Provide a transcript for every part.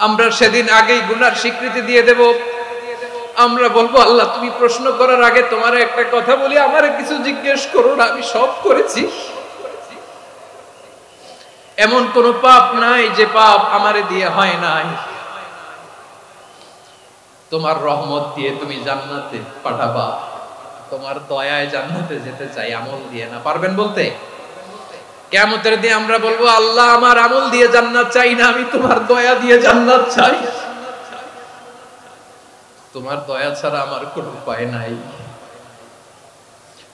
আমরা সেদিন আগেই গুনার স্বীকৃতি দিয়ে দেব। আমরা বলবো আল্লাহ তুমি প্রশ্ন করার আগে তোমার একটা কথা বলি, আমারে কিছু জিজ্ঞেস করো না, আমি সব করেছি। এমন কোন পাপ নাই যে পাপ আমারে দিয়ে হয় নাই। তোমার রহমত দিয়ে তুমি জান্নাতে পাঠাবা, তোমার দয়ায় জান্নাতে যেতে চাই, আমল দিয়ে না। পারবেন বলতে? কিয়ামতের দিন আমরা বলবো আল্লাহ আমার আমল দিয়ে জান্নাত চাই না, আমি তোমার দয়া দিয়ে জান্নাত চাই। তোমার দয়া ছাড়া আমার কোনো উপায় নাই।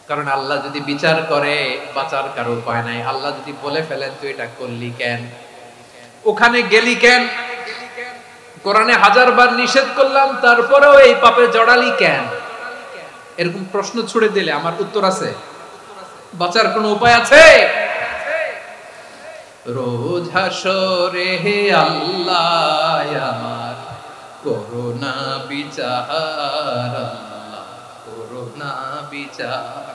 কারণ আল্লাহ যদি বিচার করে বাঁচার কারো উপায় নাই। আল্লাহ যদি বলে ফেলেন তুই এটা করলি কেন, ওখানে গেলি কেন, কোরআনে 1000 বার নিষেধ করলাম তারপরেও এই পাপে জড়ালি কেন, এরকম প্রশ্ন ছুড়ে দিলে আমার উত্তর আছে? বাঁচার কোনো উপায় আছে? রোজ হাসরে হে আল্লাহ আমার করুণা বিচার, আল্লাহ করুণা বিচার,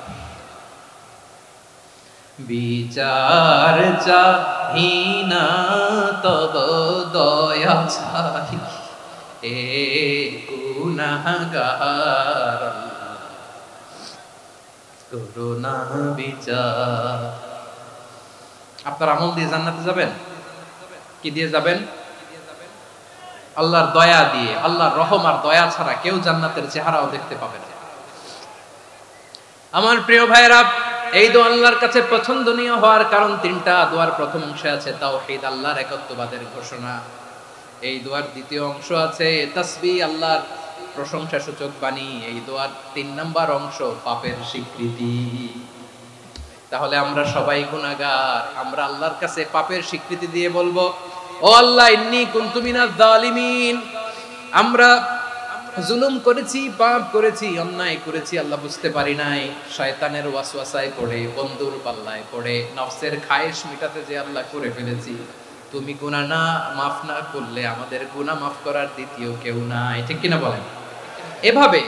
বিচার চাহি না তব দয়া চাহি এ গুনাহগার, আল্লাহ করুণা বিচার। আপনার আমল দিয়ে জান্নাতে যাবেন? কি দিয়ে যাবেন? আল্লাহর দয়া দিয়ে। আল্লাহর রহম আর দয়া ছাড়া কেউ জান্নাতের চেহারাও দেখতে পাবে না। আমার প্রিয় ভাইয়েরা, এই দোয়া আল্লাহর কাছে পছন্দনীয় হওয়ার কারণ তিনটা। দোয়ার প্রথম অংশে আছে তাওহীদ, আল্লাহর একত্ববাদের ঘোষণা। এই দোয়ার দ্বিতীয় অংশ আছে তাসবিহ, আল্লাহর প্রশংসা সূচক বাণী। এই দোয়ার 3 নাম্বার অংশ পাপের স্বীকৃতি। তাহলে আমরা সবাই গুনাহগার। আমরা আল্লাহর কাছে পাপের স্বীকৃতি দিয়ে বলবো ও আল্লাহ ইন্নী কুনতু মিনাজ জালিমিন, আমরা জুলুম করেছি, পাপ করেছি, অন্যায় করেছি, আল্লাহ বুঝতে পারি নাই, শয়তানের ওয়াসওয়াসায় পড়ে, বন্ধুর পাল্লায় পড়ে, নফসের খায়েশ মিটাতে যে আল্লাহ করে ফেলেছি। তুমি গুনাহ না মাফ না করলে আমাদের গুনাহ মাফ করার দ্বিতীয় কেউ নাই। ঠিক কিনা বলেন? এভাবে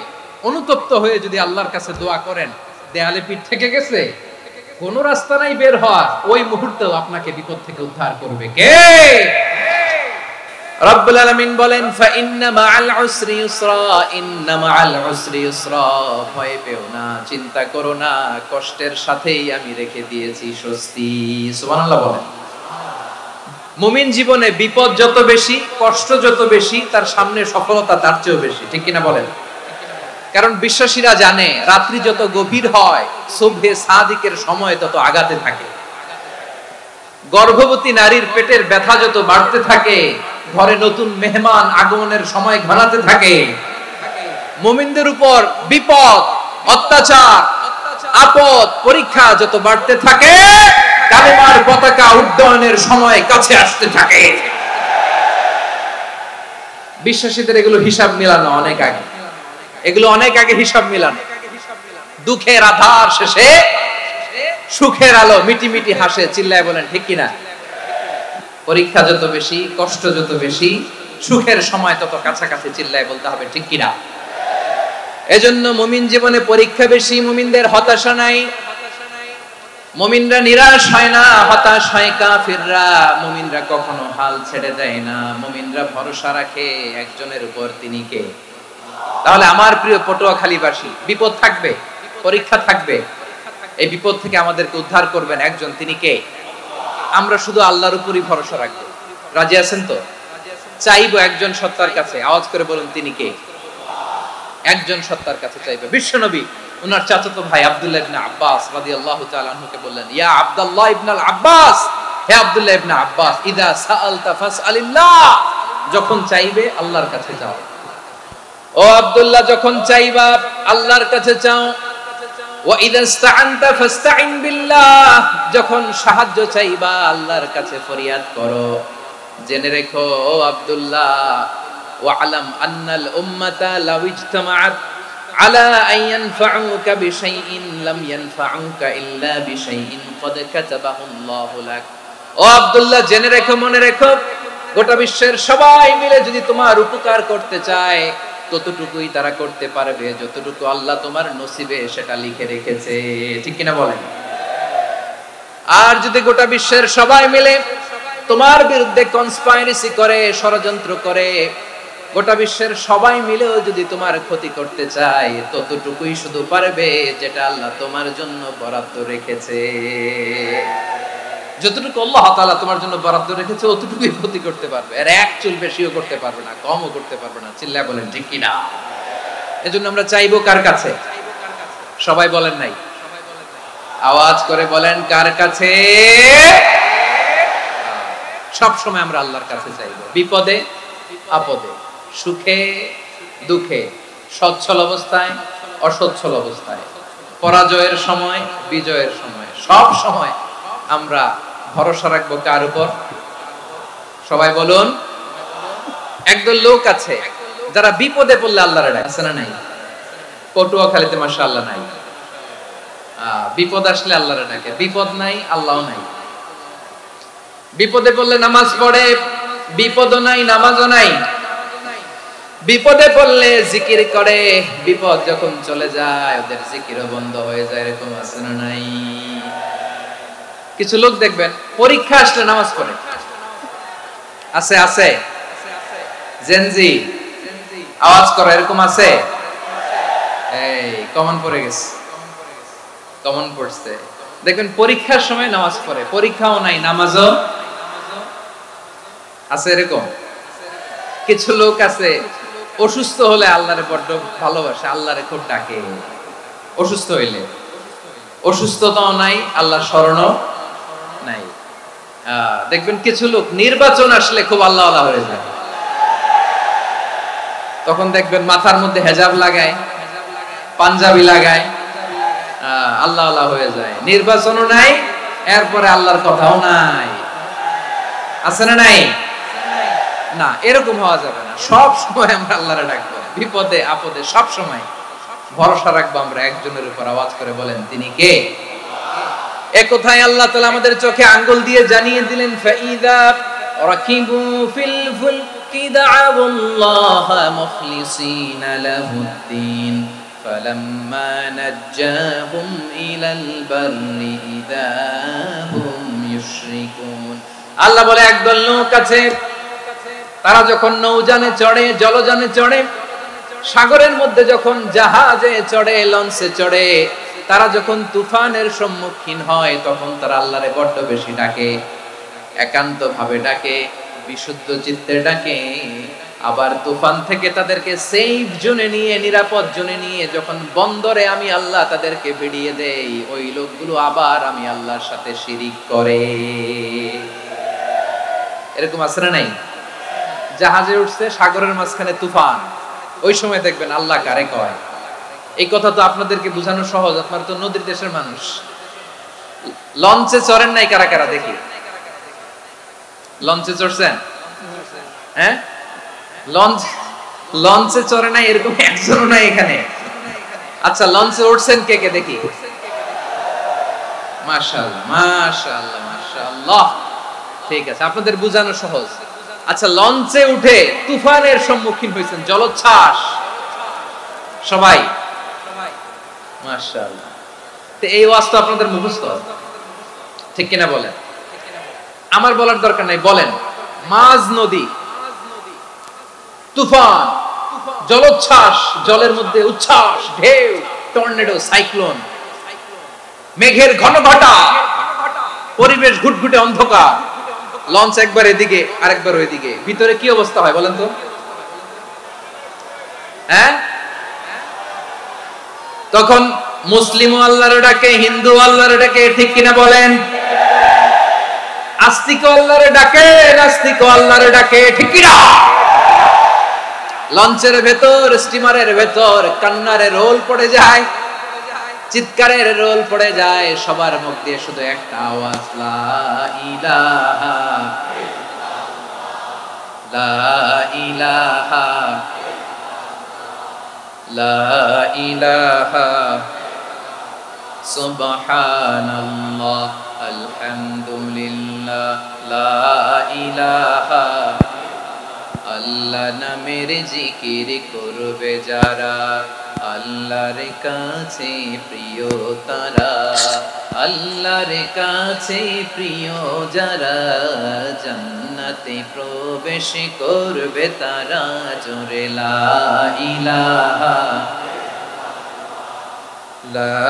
অনুতপ্ত হয়ে যদি আল্লাহর কাছে দোয়া করেন, দেয়ালে পিঠ থেকে গেছে, কোন রাস্তা নাই বের হওয়ার, ওই মুহূর্তেও আপনাকে বিপদ থেকে উদ্ধার করবে কে? রব্বুল আলামিন বলেন ফা ইন্না মাআল উসরি ইউসরা, ইন্না মাআল উসরি ইউসরা, ভয় পেও না, চিন্তা করো না, কষ্টের সাথেই আমি রেখে দিয়েছি স্বস্তি। সুবহানাল্লাহ বলেন। মুমিন জীবনে বিপদ যত বেশি, কষ্ট যত বেশি, তার সামনে সফলতা তার চেয়েও বেশি। ঠিক কিনা বলেন? কারণ বিশ্বাসীরা জানে রাত্রি যত গভীর হয় সুবহে সাদিকের সময় তত আগাতে থাকে। গর্ভবতী নারীর পেটের ব্যথা যত বাড়তে থাকে, ঘরে নতুন মেহমান আগমনের সময় ঘনাতে থাকে। মুমিনদের উপর বিপদ, অত্যাচার, আপদ, পরীক্ষা যত বাড়তে থাকে, কালেমার পতাকা উড্ডয়নের সময় কাছে আসতে থাকে। বিশ্বাসীদের এগুলো হিসাব মিলানো অনেক আগে, এগুলো অনেক আগে হিসাব মিলানো। দুঃখের আধার শেষে সুখের আলো মিটি মিটি হাসে, চিল্লায় বলেন ঠিক কিনা? পরীক্ষা যত বেশি, কষ্ট যত বেশি, সুখের সময় তত কাছাকাছি, চিল্লায় বলতে হবে ঠিক কিনা? এজন্য মুমিন জীবনে পরীক্ষা বেশি, মুমিনদের হতাশা নাই। মুমিনরা নিরাশ হয় না, হতাশ হয় কাফিররা। মুমিনরা কখনো হাল ছেড়ে দেয় না, মুমিনরা ভরসা রাখে একজনের উপর, তিনি কে? তাহলে আমার প্রিয় পটুয়াখালীবাসী, বিপদ থাকবে, পরীক্ষা থাকবে, এই বিপদ থেকে আমাদেরকে উদ্ধার করবেন একজন, তিনি কে? আমরা শুধু আল্লাহর উপরই ভরসা রাখবো। রাজি আছেন তো? চাইবো একজন সত্তার কাছে, আওয়াজ করে বলুন তিনি কে? একজন সত্তার কাছে চাইবো। বিশ্বনবী ওনার চাচাতো ভাই আব্দুল্লাহ ইবনে আব্বাস রাদিয়াল্লাহু তাআলা আনহুকে বললেন, ইয়া আব্দুল্লাহ ইবনে আব্বাস, হে আব্দুল্লাহ ইবনে আব্বাস, ইদা সাআলতা ফাসআলিল্লাহ, যখন চাইবে আল্লাহর কাছে যাও। ও আব্দুল্লাহ, যখন চাইবা আল্লাহর কাছে চাও। ওয়া ইদা ইসতাআনতা ফাসতাইন বিল্লাহ, যখন সাহায্য চাইবা আল্লাহর কাছে ফরিয়াদ করো। জেনে রেখো ও আব্দুল্লাহ, ওয়া'লাম আন্নাল উম্মাতা লাউ ইজতামাআত আলা আন ইয়ানফাউকা বিশাইইন লাম ইয়ানফাউকা ইল্লা বিশাইইন ক্বাদ কাতাবাহু আল্লাহু লাক। ও আব্দুল্লাহ, জেনে রেখো, মনে রেখো, গোটা বিশ্বের সবাই মিলে যদি তোমার উপকার করতে চায় ততটুকুই তারা করতে পারবে যতটুকু আল্লাহ তোমার নসিবে সেটা লিখে রেখেছে। ঠিক কিনা বলেন? আর যদি গোটা বিশ্বের সবাই মিলে তোমার বিরুদ্ধে কনস্পাইরেসি করে, ষড়যন্ত্র করে, গোটা বিশ্বের সবাই মিলেও যদি তোমার ক্ষতি করতে চায়, ততটুকুই শুধু পারবে যেটা আল্লাহ তোমার জন্য বরাদ্দ রেখেছে। যতটুকু আল্লাহ তাআলা তোমার জন্য বরাদ্দ রেখেছে অতটুকুই ক্ষতি করতে পারবে, আর এক চুল বেশিও করতে পারবে না, কমও করতে পারবে না। চিল্লায় বলেন ঠিক কিনা? এজন্য আমরা চাইবো কার কাছে? সবাই বলেন নাই, আওয়াজ করে বলেন কার কাছে? সব সময় আমরা আল্লাহর কাছে চাইবো, বিপদে আপদে, সুখে দুঃখে, সচ্ছল অবস্থায় অসচ্ছল অবস্থায়, পরাজয়ের সময় বিজয়ের সময়, সব সময় আমরা ভরসা রাখবো কার উপর? সবাই বলুন। একদল লোক আছে যারা বিপদে পড়লে আল্লাহর ডাকে, আছে না নাই? পটুয়াখালীতে মাশাআল্লাহ নাই, বিপদ আসলে আল্লাহর ডাকে, বিপদ নাই আল্লাহও নাই। বিপদে পড়লে নামাজ পড়ে, বিপদও নাই নামাজও নাই। বিপদে পড়লে জিকির করে, বিপদ যখন চলে যায় ওদের জিকিরও বন্ধ হয়ে যায়। এরকম আছে না নাই? কিছু লোক দেখবেন পরীক্ষা আসলে নামাজ পড়ে, আছে আছে, জেনজি আওয়াজ করে, এরকম আছে? এই কমন পড়ে গেছে, কমন পড়ছে। দেখবেন পরীক্ষার সময় নামাজ পড়ে, পরীক্ষাও নাই নামাজও আছে। এরকম কিছু লোক আছে অসুস্থ হলে আল্লাহরে বড্ড ভালোবাসে, আল্লাহরে খুব ডাকে। অসুস্থ হইলে অসুস্থতাও নাই, আল্লাহর স্মরণও নাই। দেখবেন কিছু লোক নির্বাচন আসলে খুব আল্লাহ আল্লাহ হয়ে যায়, তখন দেখবেন মাথার মধ্যে হেজাব লাগায়, পাঞ্জাবি লাগায়, আল্লাহ আল্লাহ হয়ে যায়। নির্বাচনও নাই, এরপরে আল্লাহর কথাও নাই। আছে না নাই? না, এরকম হওয়া যাবে না। সব সময় আমরা আল্লাহরে ডাকবো, বিপদে আপদে সব সময় ভরসা রাখবো আমরা একজনের উপর। আওয়াজ করে বলেন তিনি কে? এ কথায় আল্লাহ তাআলা আমাদের চোখে আঙ্গুল দিয়ে জানিয়ে দিলেন, ফাইদা রাকিবু ফিল ফুলকি দা'আউল্লাহ মুখলিসিনা লাহুদ্দিন ফালাম্মা নাজ্জাহুম ইলাল বাররি ইযা হুম ইউশরিকুন। আল্লাহ বলে একদল লোক আছে, তারা যখন নৌযানে চড়ে, জলযানে চড়ে, সাগরের মধ্যে যখন জাহাজে চড়ে, লঞ্চে চড়ে, তারা যখন তুফানের সম্মুখীন হয় তখন তারা আল্লাহরে বড্ড বেশি ডাকে, একান্ত ভাবে ডাকে, বিশুদ্ধ চিত্তে ডাকে। আবার তুফান থেকে তাদেরকে সেফ জোনে নিয়ে, নিরাপদ জোনে নিয়ে যখন বন্দরে আমি আল্লাহ তাদেরকে ভিড়িয়ে দেই, ওই লোকগুলো আবার আমি আল্লাহর সাথে শিরিক করে। এরকম আছে না নাই? জাহাজে উঠছে, সাগরের মাঝখানে তুফান, ওই সময় দেখবেন আল্লাহ কারে কয়। এই কথা তো আপনাদেরকে বোঝানো সহজ, আপনারা তো নদীর দেশের মানুষ। লঞ্চে চড়েন নাই কারা কারা? দেখি, লঞ্চে চড়ছেন? হ্যাঁ, লঞ্চে চড়ে নাই এরকম একজনও নাই এখানে। আচ্ছা, লঞ্চে উঠছেন কে কে? দেখি। মাশাআল্লাহ মাশাআল্লাহ মাশাআল্লাহ, ঠিক আছে, আপনাদের বোঝানো সহজ। আচ্ছা, লঞ্চে উঠে তুফানের সম্মুখীন হয়েছেন, জলোচ্ছ্বাস, সবাই? মাশাআল্লাহ। তো এই ওয়াজ তো আপনাদের মুখস্থ, ঠিক কিনা বলেন? আমার বলার দরকার নাই, বলেন। মাঝ নদী, তুফান, জলোচ্ছ্বাস, জলের মধ্যে উচ্ছ্বাস, ঢেউ, টর্নেডো, সাইক্লোন, মেঘের ঘনঘটা, পরিবেশ ঘুটঘুটে অন্ধকার, লঞ্চ একবার এদিকে আরেকবার ওইদিকে, ভিতরে কি অবস্থা হয় বলেন তো? হ্যাঁ, তখন মুসলিম আল্লাহর ডাকে, হিন্দু আল্লাহর ডাকে, ঠিক কিনা বলেন? আস্তিক আল্লাহর ডাকে, নাস্তিক আল্লাহর ডাকে, ঠিক কিনা? লঞ্চের ভেতর, স্টিমারের ভেতর কান্নারে রোল পড়ে যায়, চিৎকারের রোল পড়ে যায়, সবার মুখ দিয়ে শুধু একটা আওয়াজ, লা ইলাহা লা ইলাহা লা ইলাহা সুবহানাল্লাহ আলহামদুলিল্লাহ লা ইলাহা। আল্লাহ নামের জিকির করবে যারা, আল্লাহর কাছে প্রিয় তারা, আল্লাহর কাছে প্রিয় যারা, জান্নাতে প্রবেশ করবে তারা, জোরে লা ইলাহা লা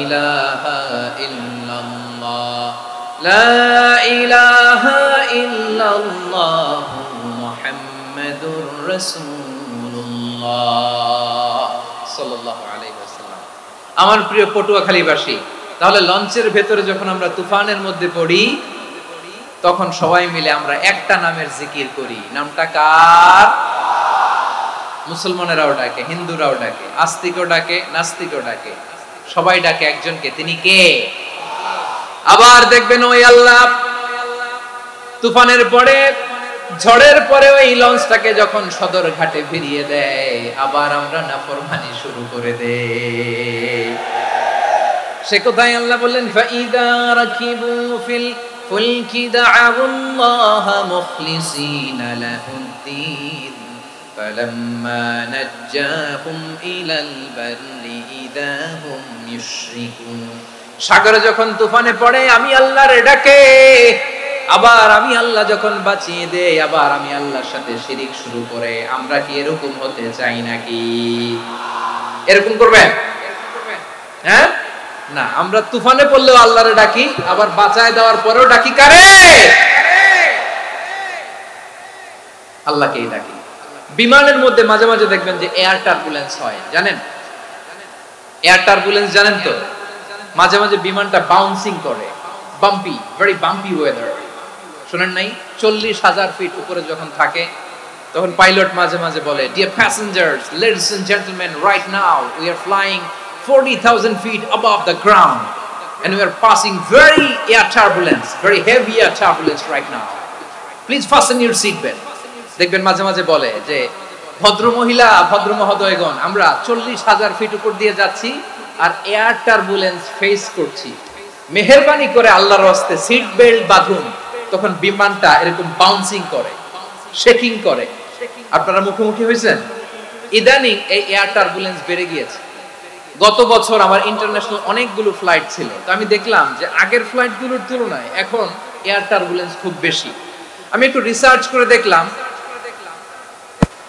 ইলাহা ইল্লাল্লাহ, লা ইলাহা ইল্লাল্লাহ মুহাম্মাদুর রাসূলুল্লাহ সাল্লাল্লাহু আলাইহি ওয়াসাল্লাম। আমার প্রিয় পটুয়াখালীবাসী, তাহলে লঞ্চের ভেতরে যখন আমরা তুফানের মধ্যে পড়ি, তখন সবাই মিলে আমরা একটা নামের জিকির করি। নামটা কার? মুসলমানেরাও ডাকে, হিন্দুরাও ডাকে, আস্তিকও ডাকে, নাস্তিকও ডাকে, সবাই ডাকে একজনকে। তিনি কে? আবার দেখবেন ওই আল্লাহ তুফানের পরে, ঝড়ের পরে ওই লঞ্চটাকে যখন সদর ঘাটে ফিরিয়ে দেয়, আবার আমরা নাফরমানি শুরু করে দেই। সে কোথায় আল্লাহ বললেন, ফাইদা রাকিবু ফিল ফুলকি দা'আউল্লাহ মুখলিসিনা লাহুদ্দিন ফালাম্মা নাজ্জাহুম ইলাল বাররি ইযা হুম ইউশরিকুন। সাগরে যখন তুফানে পড়ে আমি আল্লাহর ডাকে, আবার আমি আল্লাহ যখন বাঁচিয়ে দেই, আবার আমি আল্লাহর সাথে শিরিক শুরু করে। আমরা কি এরকম হতে চাই নাকি? এরকম করবেন? হ্যাঁ না, আমরা তুফানে পড়লেও আল্লাহরে ডাকি, আবার বাঁচায় দেওয়ার পরেও ডাকি কারে? আল্লাহকেই ডাকি। বিমানের মধ্যে মাঝে মাঝে দেখবেন যে এয়ার টার্বুলেন্স হয়, জানেন? এয়ার টার্বুলেন্স জানেন তো? মাঝে মাঝে বিমানটা বাউন্সিং করে, বাম্পি, ভেরি বাম্পি ওয়েদার। শুনেন নাই? 40,000 ফিট উপরে যখন থাকে, তখন পাইলট মাঝে মাঝে বলে, dear passengers, ladies and gentleman, right now we are flying 40,000 feet above the ground and we are passing very air turbulence, very heavy air turbulence right now. Please fasten your seat belt. দেখবেন মাঝে মাঝে বলে যে, ভদ্র মহিলা, ভদ্র মহোদয়গণ, আমরা 40,000 ফিট উপর দিয়ে যাচ্ছি আর এয়ার টার্বুলেন্স ফেস করছি, মেহেরবানি করে আল্লাহর রাস্তে সিট বেল্ট বাঁধুন। তখন বিমানটা এরকম বাউন্সিং করে, শেকিং করে। আপনারা মুখোমুখি হয়েছেন? ইদানিং এই এয়ার টার্বুলেন্স বেড়ে গিয়েছে। গত বছর আমার ইন্টারন্যাশনাল অনেকগুলো ফ্লাইট ছিল, তো আমি দেখলাম যে আগের ফ্লাইটগুলোর তুলনায় এখন এয়ার টার্বুলেন্স খুব বেশি। আমি একটু রিসার্চ করে দেখলাম,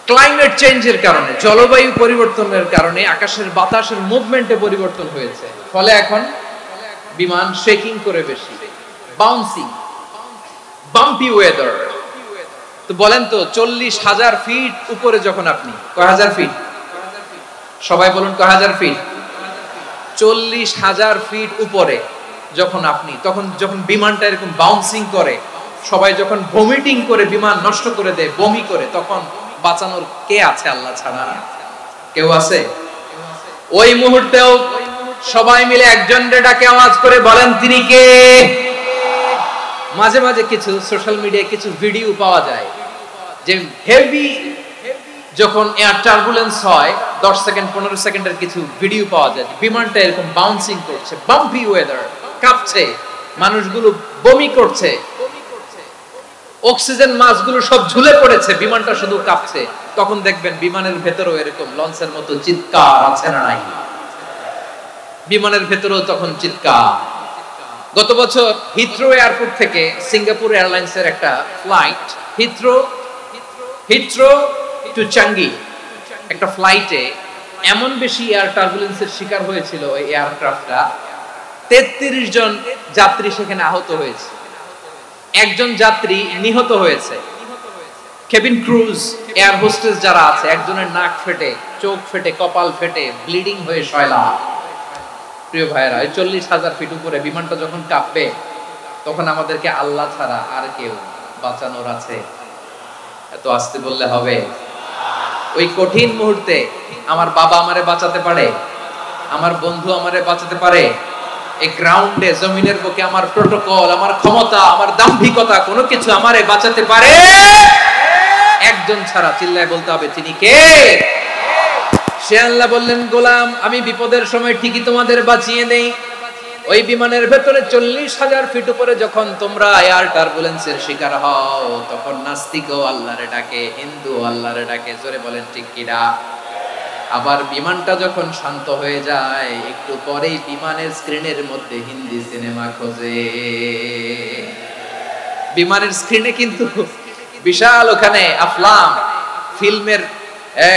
ক্লাইমেট চেঞ্জের কারণে, জলবায়ু পরিবর্তনের কারণে আকাশের বাতাসের মুভমেন্টে পরিবর্তন হয়েছে, ফলে এখন বিমান শেকিং করে বেশি, বাউন্সিং, বাম্পি ওয়েদার। তো বলেন তো, 40,000 ফিট উপরে যখন আপনি, কয় হাজার ফিট? সবাই বলুন, কয় হাজার ফিট? 40,000 ফিট উপরে যখন আপনি, তখন যখন বিমানটা এরকম বাউন্সিং করে, সবাই যখন ভমিটিং করে বিমান নষ্ট করে দেয়, বমি করে, তখন বাঁচানোর কে আছে আল্লাহ ছাড়া? কেউ আছে? ওই মুহূর্তেও সবাই মিলে একজনের ডাকে আওয়াজ করে বলেন, তিনি কে? মাঝে মাঝে কিছু সোশ্যাল মিডিয়ায় কিছু ভিডিও পাওয়া যায় যে হেভি যখন এয়ার টার্বুলেন্স হয়, 10 সেকেন্ড 15 সেকেন্ডের কিছু ভিডিও পাওয়া যায়, বিমানটা এরকম বাউন্সিং করছে, বাম্পি ওয়েদার, কাঁপছে, মানুষগুলো বমি করছে, অক্সিজেন মাস্কগুলো সব ঝুলে পড়েছে, বিমানটা শুধু কাঁপছে। তখন দেখবেন বিমানের ভেতরেও এরকম লঞ্চের মতো চিৎকার আছে না নাই? বিমানের ভেতরেও তখন চিৎকার। গত বছর হিথ্রো এয়ারপোর্ট থেকে সিঙ্গাপুর এয়ারলাইন্সের একটা ফ্লাইট, হিথ্রো টু চাঙ্গি, একটা ফ্লাইটে এমন বেশি এয়ার টার্বুলেন্সের শিকার হয়েছিল ওই এয়ারক্রাফটটা, 33 জন যাত্রী সেখানে আহত হয়েছে, একজন যাত্রী নিহত হয়েছে। কেবিন ক্রুজ, এয়ার হোস্টেস যারা আছে, একজনের নাক ফেটে, চোখ ফেটে, কপাল ফেটে, ব্লিডিং হয়ে শয়লা। প্রিয় ভাইরা, 40,000 ফিট উপরে বিমানটা যখন কাঁপবে, তখন আমাদেরকে আল্লাহ ছাড়া আর কেউ বাঁচানোর আছে? এত আস্তে বললে হবে? ওই কঠিন মুহূর্তে আমার বাবা আমারে বাঁচাতে পারে, আমার বন্ধু আমারে বাঁচাতে পারে। এই গ্রাউন্ডে, জমিনের বুকে আমার প্রোটোকল, আমার ক্ষমতা, আমার দাম্ভিকতা, কোনো কিছু আমারে বাঁচাতে পারে একজন ছাড়া। চিল্লায় বলতে হবে, তিনি কে? সে আল্লাহ বললেন, গোলাম, আমি বিপদের সময় ঠিকই তোমাদের বাঁচিয়ে দেই। ওই বিমানের ভেতরে 40,000 ফিট উপরে যখন তোমরা এয়ার টার্বুলেন্সের শিকার হও, তখন নাস্তিকও আল্লাহরে ডাকে, হিন্দু আল্লাহরে ডাকে। জোরে বলেন ঠিক কিনা? আবার বিমানটা যখন শান্ত হয়ে যায় একটু পরেই বিমানের স্ক্রিনের মধ্যে হিন্দি সিনেমা খোঁজে। বিমানের স্ক্রিনে কিন্তু বিশাল ওখানে আফলাম ফিল্মের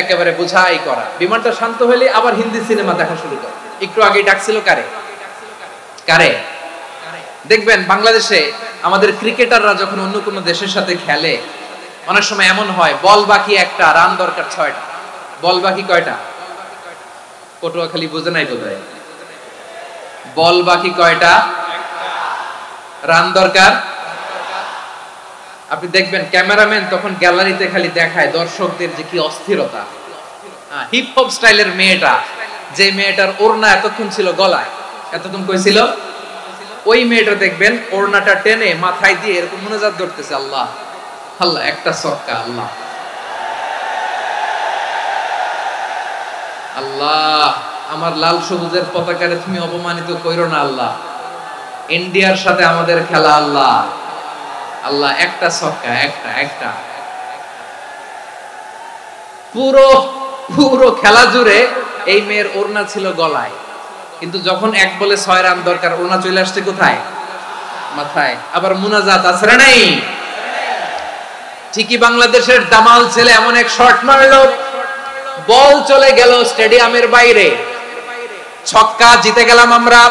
একেবারে বোঝাই করা। বিমানটা শান্ত হলে আবার হিন্দি সিনেমা দেখা শুরু করে। একটু আগে ডাকছিল কারে কারে দেখবেন বাংলাদেশে আমাদের ক্রিকেটাররা যখন অন্য কোনো দেশের সাথে খেলে অনেক সময় এমন হয় বল বাকি একটা, রান দরকার 6টা। বল বাকি কয়টা? পটুয়াখালী বুঝে নাই বোধহয়। বল বাকি কয়টা, রান দরকার। আপনি দেখবেন ক্যামেরাম্যান তখন গ্যালারিতে খালি দেখায় দর্শকদের যে কি অস্থিরতা। হিপ হপ স্টাইলের মেয়েটা, যে মেয়েটার ওড়না এতক্ষণ ছিল গলায়, এতক্ষণ কই ছিল, ওই মেয়েটা দেখবেন ওড়নাটা টেনে মাথায় দিয়ে এরকম মুনাজাত করতেছে, আল্লাহ আল্লাহ একটা সক্কা, আল্লাহ আল্লাহ আমার লাল সবুজের পতাকারে তুমি অপমানিত কইরো না আল্লাহ, ইন্ডিয়ার সাথে আমাদের খেলা আল্লাহ আল্লাহ একটা সক্কা, একটা একটা। পুরো পুরো খেলা জুড়ে এই মেয়ের ওড়না ছিল গলায়, কিন্তু যখন 1 বলে 6 রান দরকার ওড়না চলে আসছে কোথায়? মাথায়। আবার মুনাজাত আছে না নাই? ঠিকই বাংলাদেশের দামাল ছেলে এমন এক শট মারলো, বল চলে গেল স্টেডিয়ামের বাইরে, ছক্কা, জিতে গেলাম আমরা।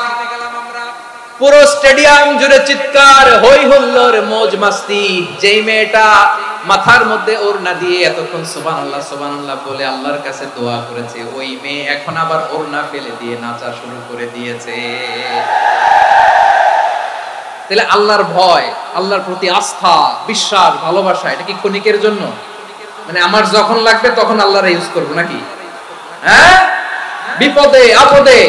পুরো স্টেডিয়াম জুড়ে চিৎকার, হই হুল্লোড়, মौज মাস্তি। যেই মেয়েটা মাথার মধ্যে ওড়না দিয়ে এতক্ষণ সুবহানাল্লাহ সুবহানাল্লাহ বলে আল্লাহর কাছে দোয়া করেছে, ওই মেয়ে এখন আবার ওড়না ফেলে দিয়ে নাচা শুরু করে দিয়েছে। তাহলে আল্লাহর ভয়, আল্লাহর প্রতি আস্থা, বিশ্বাস, ভালোবাসা, এটা কি ক্ষণিকের জন্য? মানে আমার যখন লাগবে তখন আল্লাহর ইউজ করব নাকি? হ্যাঁ, বিপদে আপদে,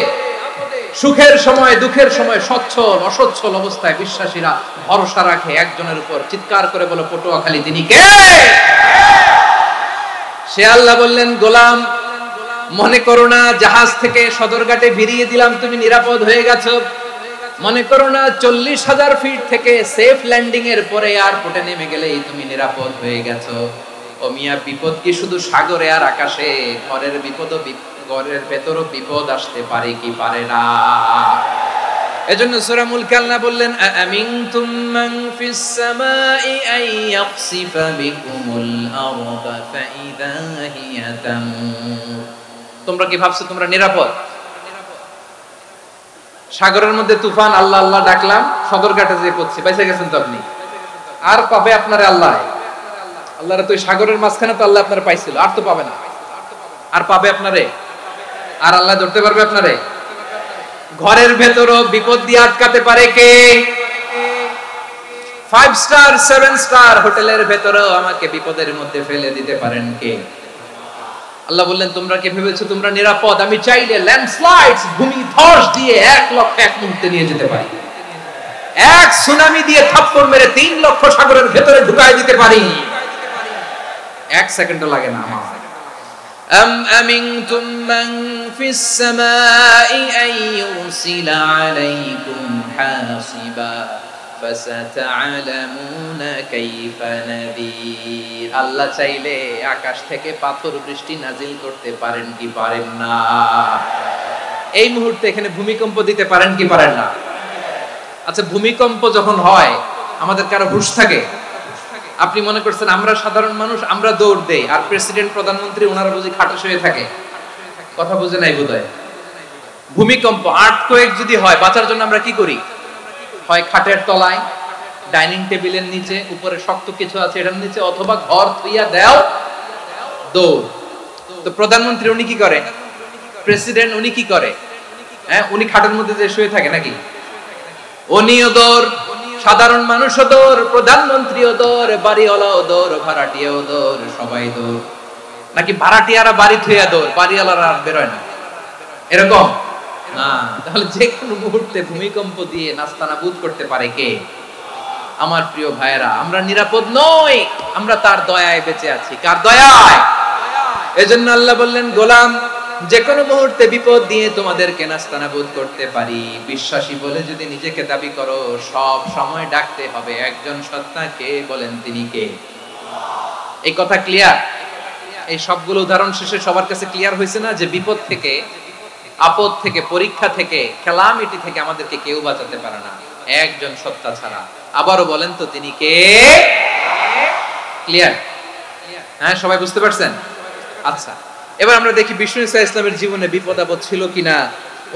সুখের সময় দুঃখের সময় সচ্ছল অসচ্ছল অবস্থায় বিশ্বাসীরা ভরসা রাখে একজনের উপর। চিৎকার করে বলো পটুয়াখালী তিনি কে? সে আল্লাহ বললেন, গোলাম মনে করো না জাহাজ থেকে সদরঘাটে ভিড়িয়ে দিলাম তুমি নিরাপদ হয়ে গেছো, মনে করো না 40,000 ফিট থেকে সেফ ল্যান্ডিং এর পরে এয়ারপোর্টে নেমে গেলেই তুমি নিরাপদ হয়ে গেছো। ও মিয়া, বিপদ কি শুধু সাগরে আর আকাশে? ঘরের বিপদও, ঘরের ভেতরও বিপদ আসতে পারে কি পারে না? এজন্য সূরা মুলক আল্লাহ বললেন, আমিনতুম মান ফিস সামাই আন ইয়াখসিফা বিকুমুল আরদা ফাইদা হিয়া তামুর। তোমরা কি ভাবছো তোমরা নিরাপদ? সাগরের মধ্যে তুফান, আল্লাহ আল্লাহ ডাকলাম, সদরঘাটে যেয়ে পড়ছি, বাইসা গেছেন তো আপনি। আর পাবে আপনারে আল্লাহ? আল্লাহরে তো সাগরের মাঝখানে তো আল্লাহ আপনারে পাইছিল, আর তো পাবে না। আর পাবে আপনারে? আর আল্লাহ ধরতে পারবে আপনারে? ঘরের ভেতরও বিপদ দিয়ে আটকাতে পারে কে? 5 স্টার 7 স্টার হোটেলের ভেতরেও আমাকে বিপদের মধ্যে ফেলে দিতে পারেন কে? আল্লাহ বললেন, তোমরা কি ভেবেছো তোমরা নিরাপদ? আমি চাইলে ল্যান্ডস্লাইডস, ভূমি ধস দিয়ে 1 লক্ষ এক মুহূর্তে নিয়ে যেতে পারি। এক সুনামি দিয়ে থাপ্পড় মেরে 3 লক্ষ সাগরের ভেতরে ঢুকায় দিতে পারি। 1 সেকেন্ডও লাগে না আমার। أم أمنتم من في السماء أن يرسل عليكم حاصبا فستعلمون كيف نذير। আল্লাহ চাইলে আকাশ থেকে পাথর বৃষ্টি নাজিল করতে পারেন কি পারেন না? এই মুহূর্তে এখানে ভূমিকম্প দিতে পারেন কি পারেন না? আচ্ছা, ভূমিকম্প যখন হয় আমাদের কারো হুঁশ থাকে? আপনি মনে করছেন আমরা সাধারণ মানুষ, আমরা দৌড় দেই, আর প্রেসিডেন্ট প্রধানমন্ত্রী ওনারা বুঝি খাটে শুয়ে থাকে? কথা বুঝে নাই বোধহয়। ভূমিকম্প, আর্থকোয়েক যদি হয়, বাঁচার জন্য আমরা কি করি? হয় খাটের তলায়, ডাইনিং টেবিলের নিচে, উপরে শক্ত কিছু আছে এটার নিচে, অথবা ঘর থুইয়া দাও দৌড়। তো প্রধানমন্ত্রী উনি কি করে? প্রেসিডেন্ট উনি কি করে? হ্যাঁ, উনি খাটের মধ্যে যে শুয়ে থাকে নাকি? উনিও দৌড়, সাধারণ মানুষও দৌড়, প্রধানমন্ত্রীও দৌড়, বাড়িওয়ালাও দৌড়, ভাড়াটিয়াও দৌড়, সবাই দৌড়। নাকি ভাড়াটিয়ারা বাড়ি থুইয়া দৌড়, বাড়িওয়ালারা আর বেরোয় না? এরকম না। তাহলে যে কোনো মুহূর্তে ভূমিকম্প দিয়ে নাস্তানাবুদ করতে পারে কে? আমার প্রিয় ভাইয়েরা, আমরা নিরাপদ নই, আমরা তার দয়ায় বেঁচে আছি। কার দয়ায়? এজন্য আল্লাহ বললেন, গোলাম যে কোনো মুহূর্তে বিপদ দিয়ে তোমাদেরকে নাস্তানাবুদ করতে পারি। বিশ্বাসী বলে যদি নিজেকে দাবি করো, সব সময় ডাকতে হবে একজন সত্তা, কে? বলেন তিনি কে? এই কথা ক্লিয়ার? এই সবগুলো উদাহরণ শেষে সবার কাছে ক্লিয়ার হয়েছে না যে বিপদ থেকে, আপদ থেকে, পরীক্ষা থেকে, ক্যালামিটি থেকে আমাদেরকে কেউ বাঁচাতে পারে না একজন সত্তা ছাড়া। আবারও বলেন তো তিনি কে? ক্লিয়ার? হ্যাঁ, সবাই বুঝতে পারছেন? আচ্ছা, এবার আমরা দেখি বিষ্ণু ইসা ইসলামের জীবনে বিপদ আপদ ছিল কিনা।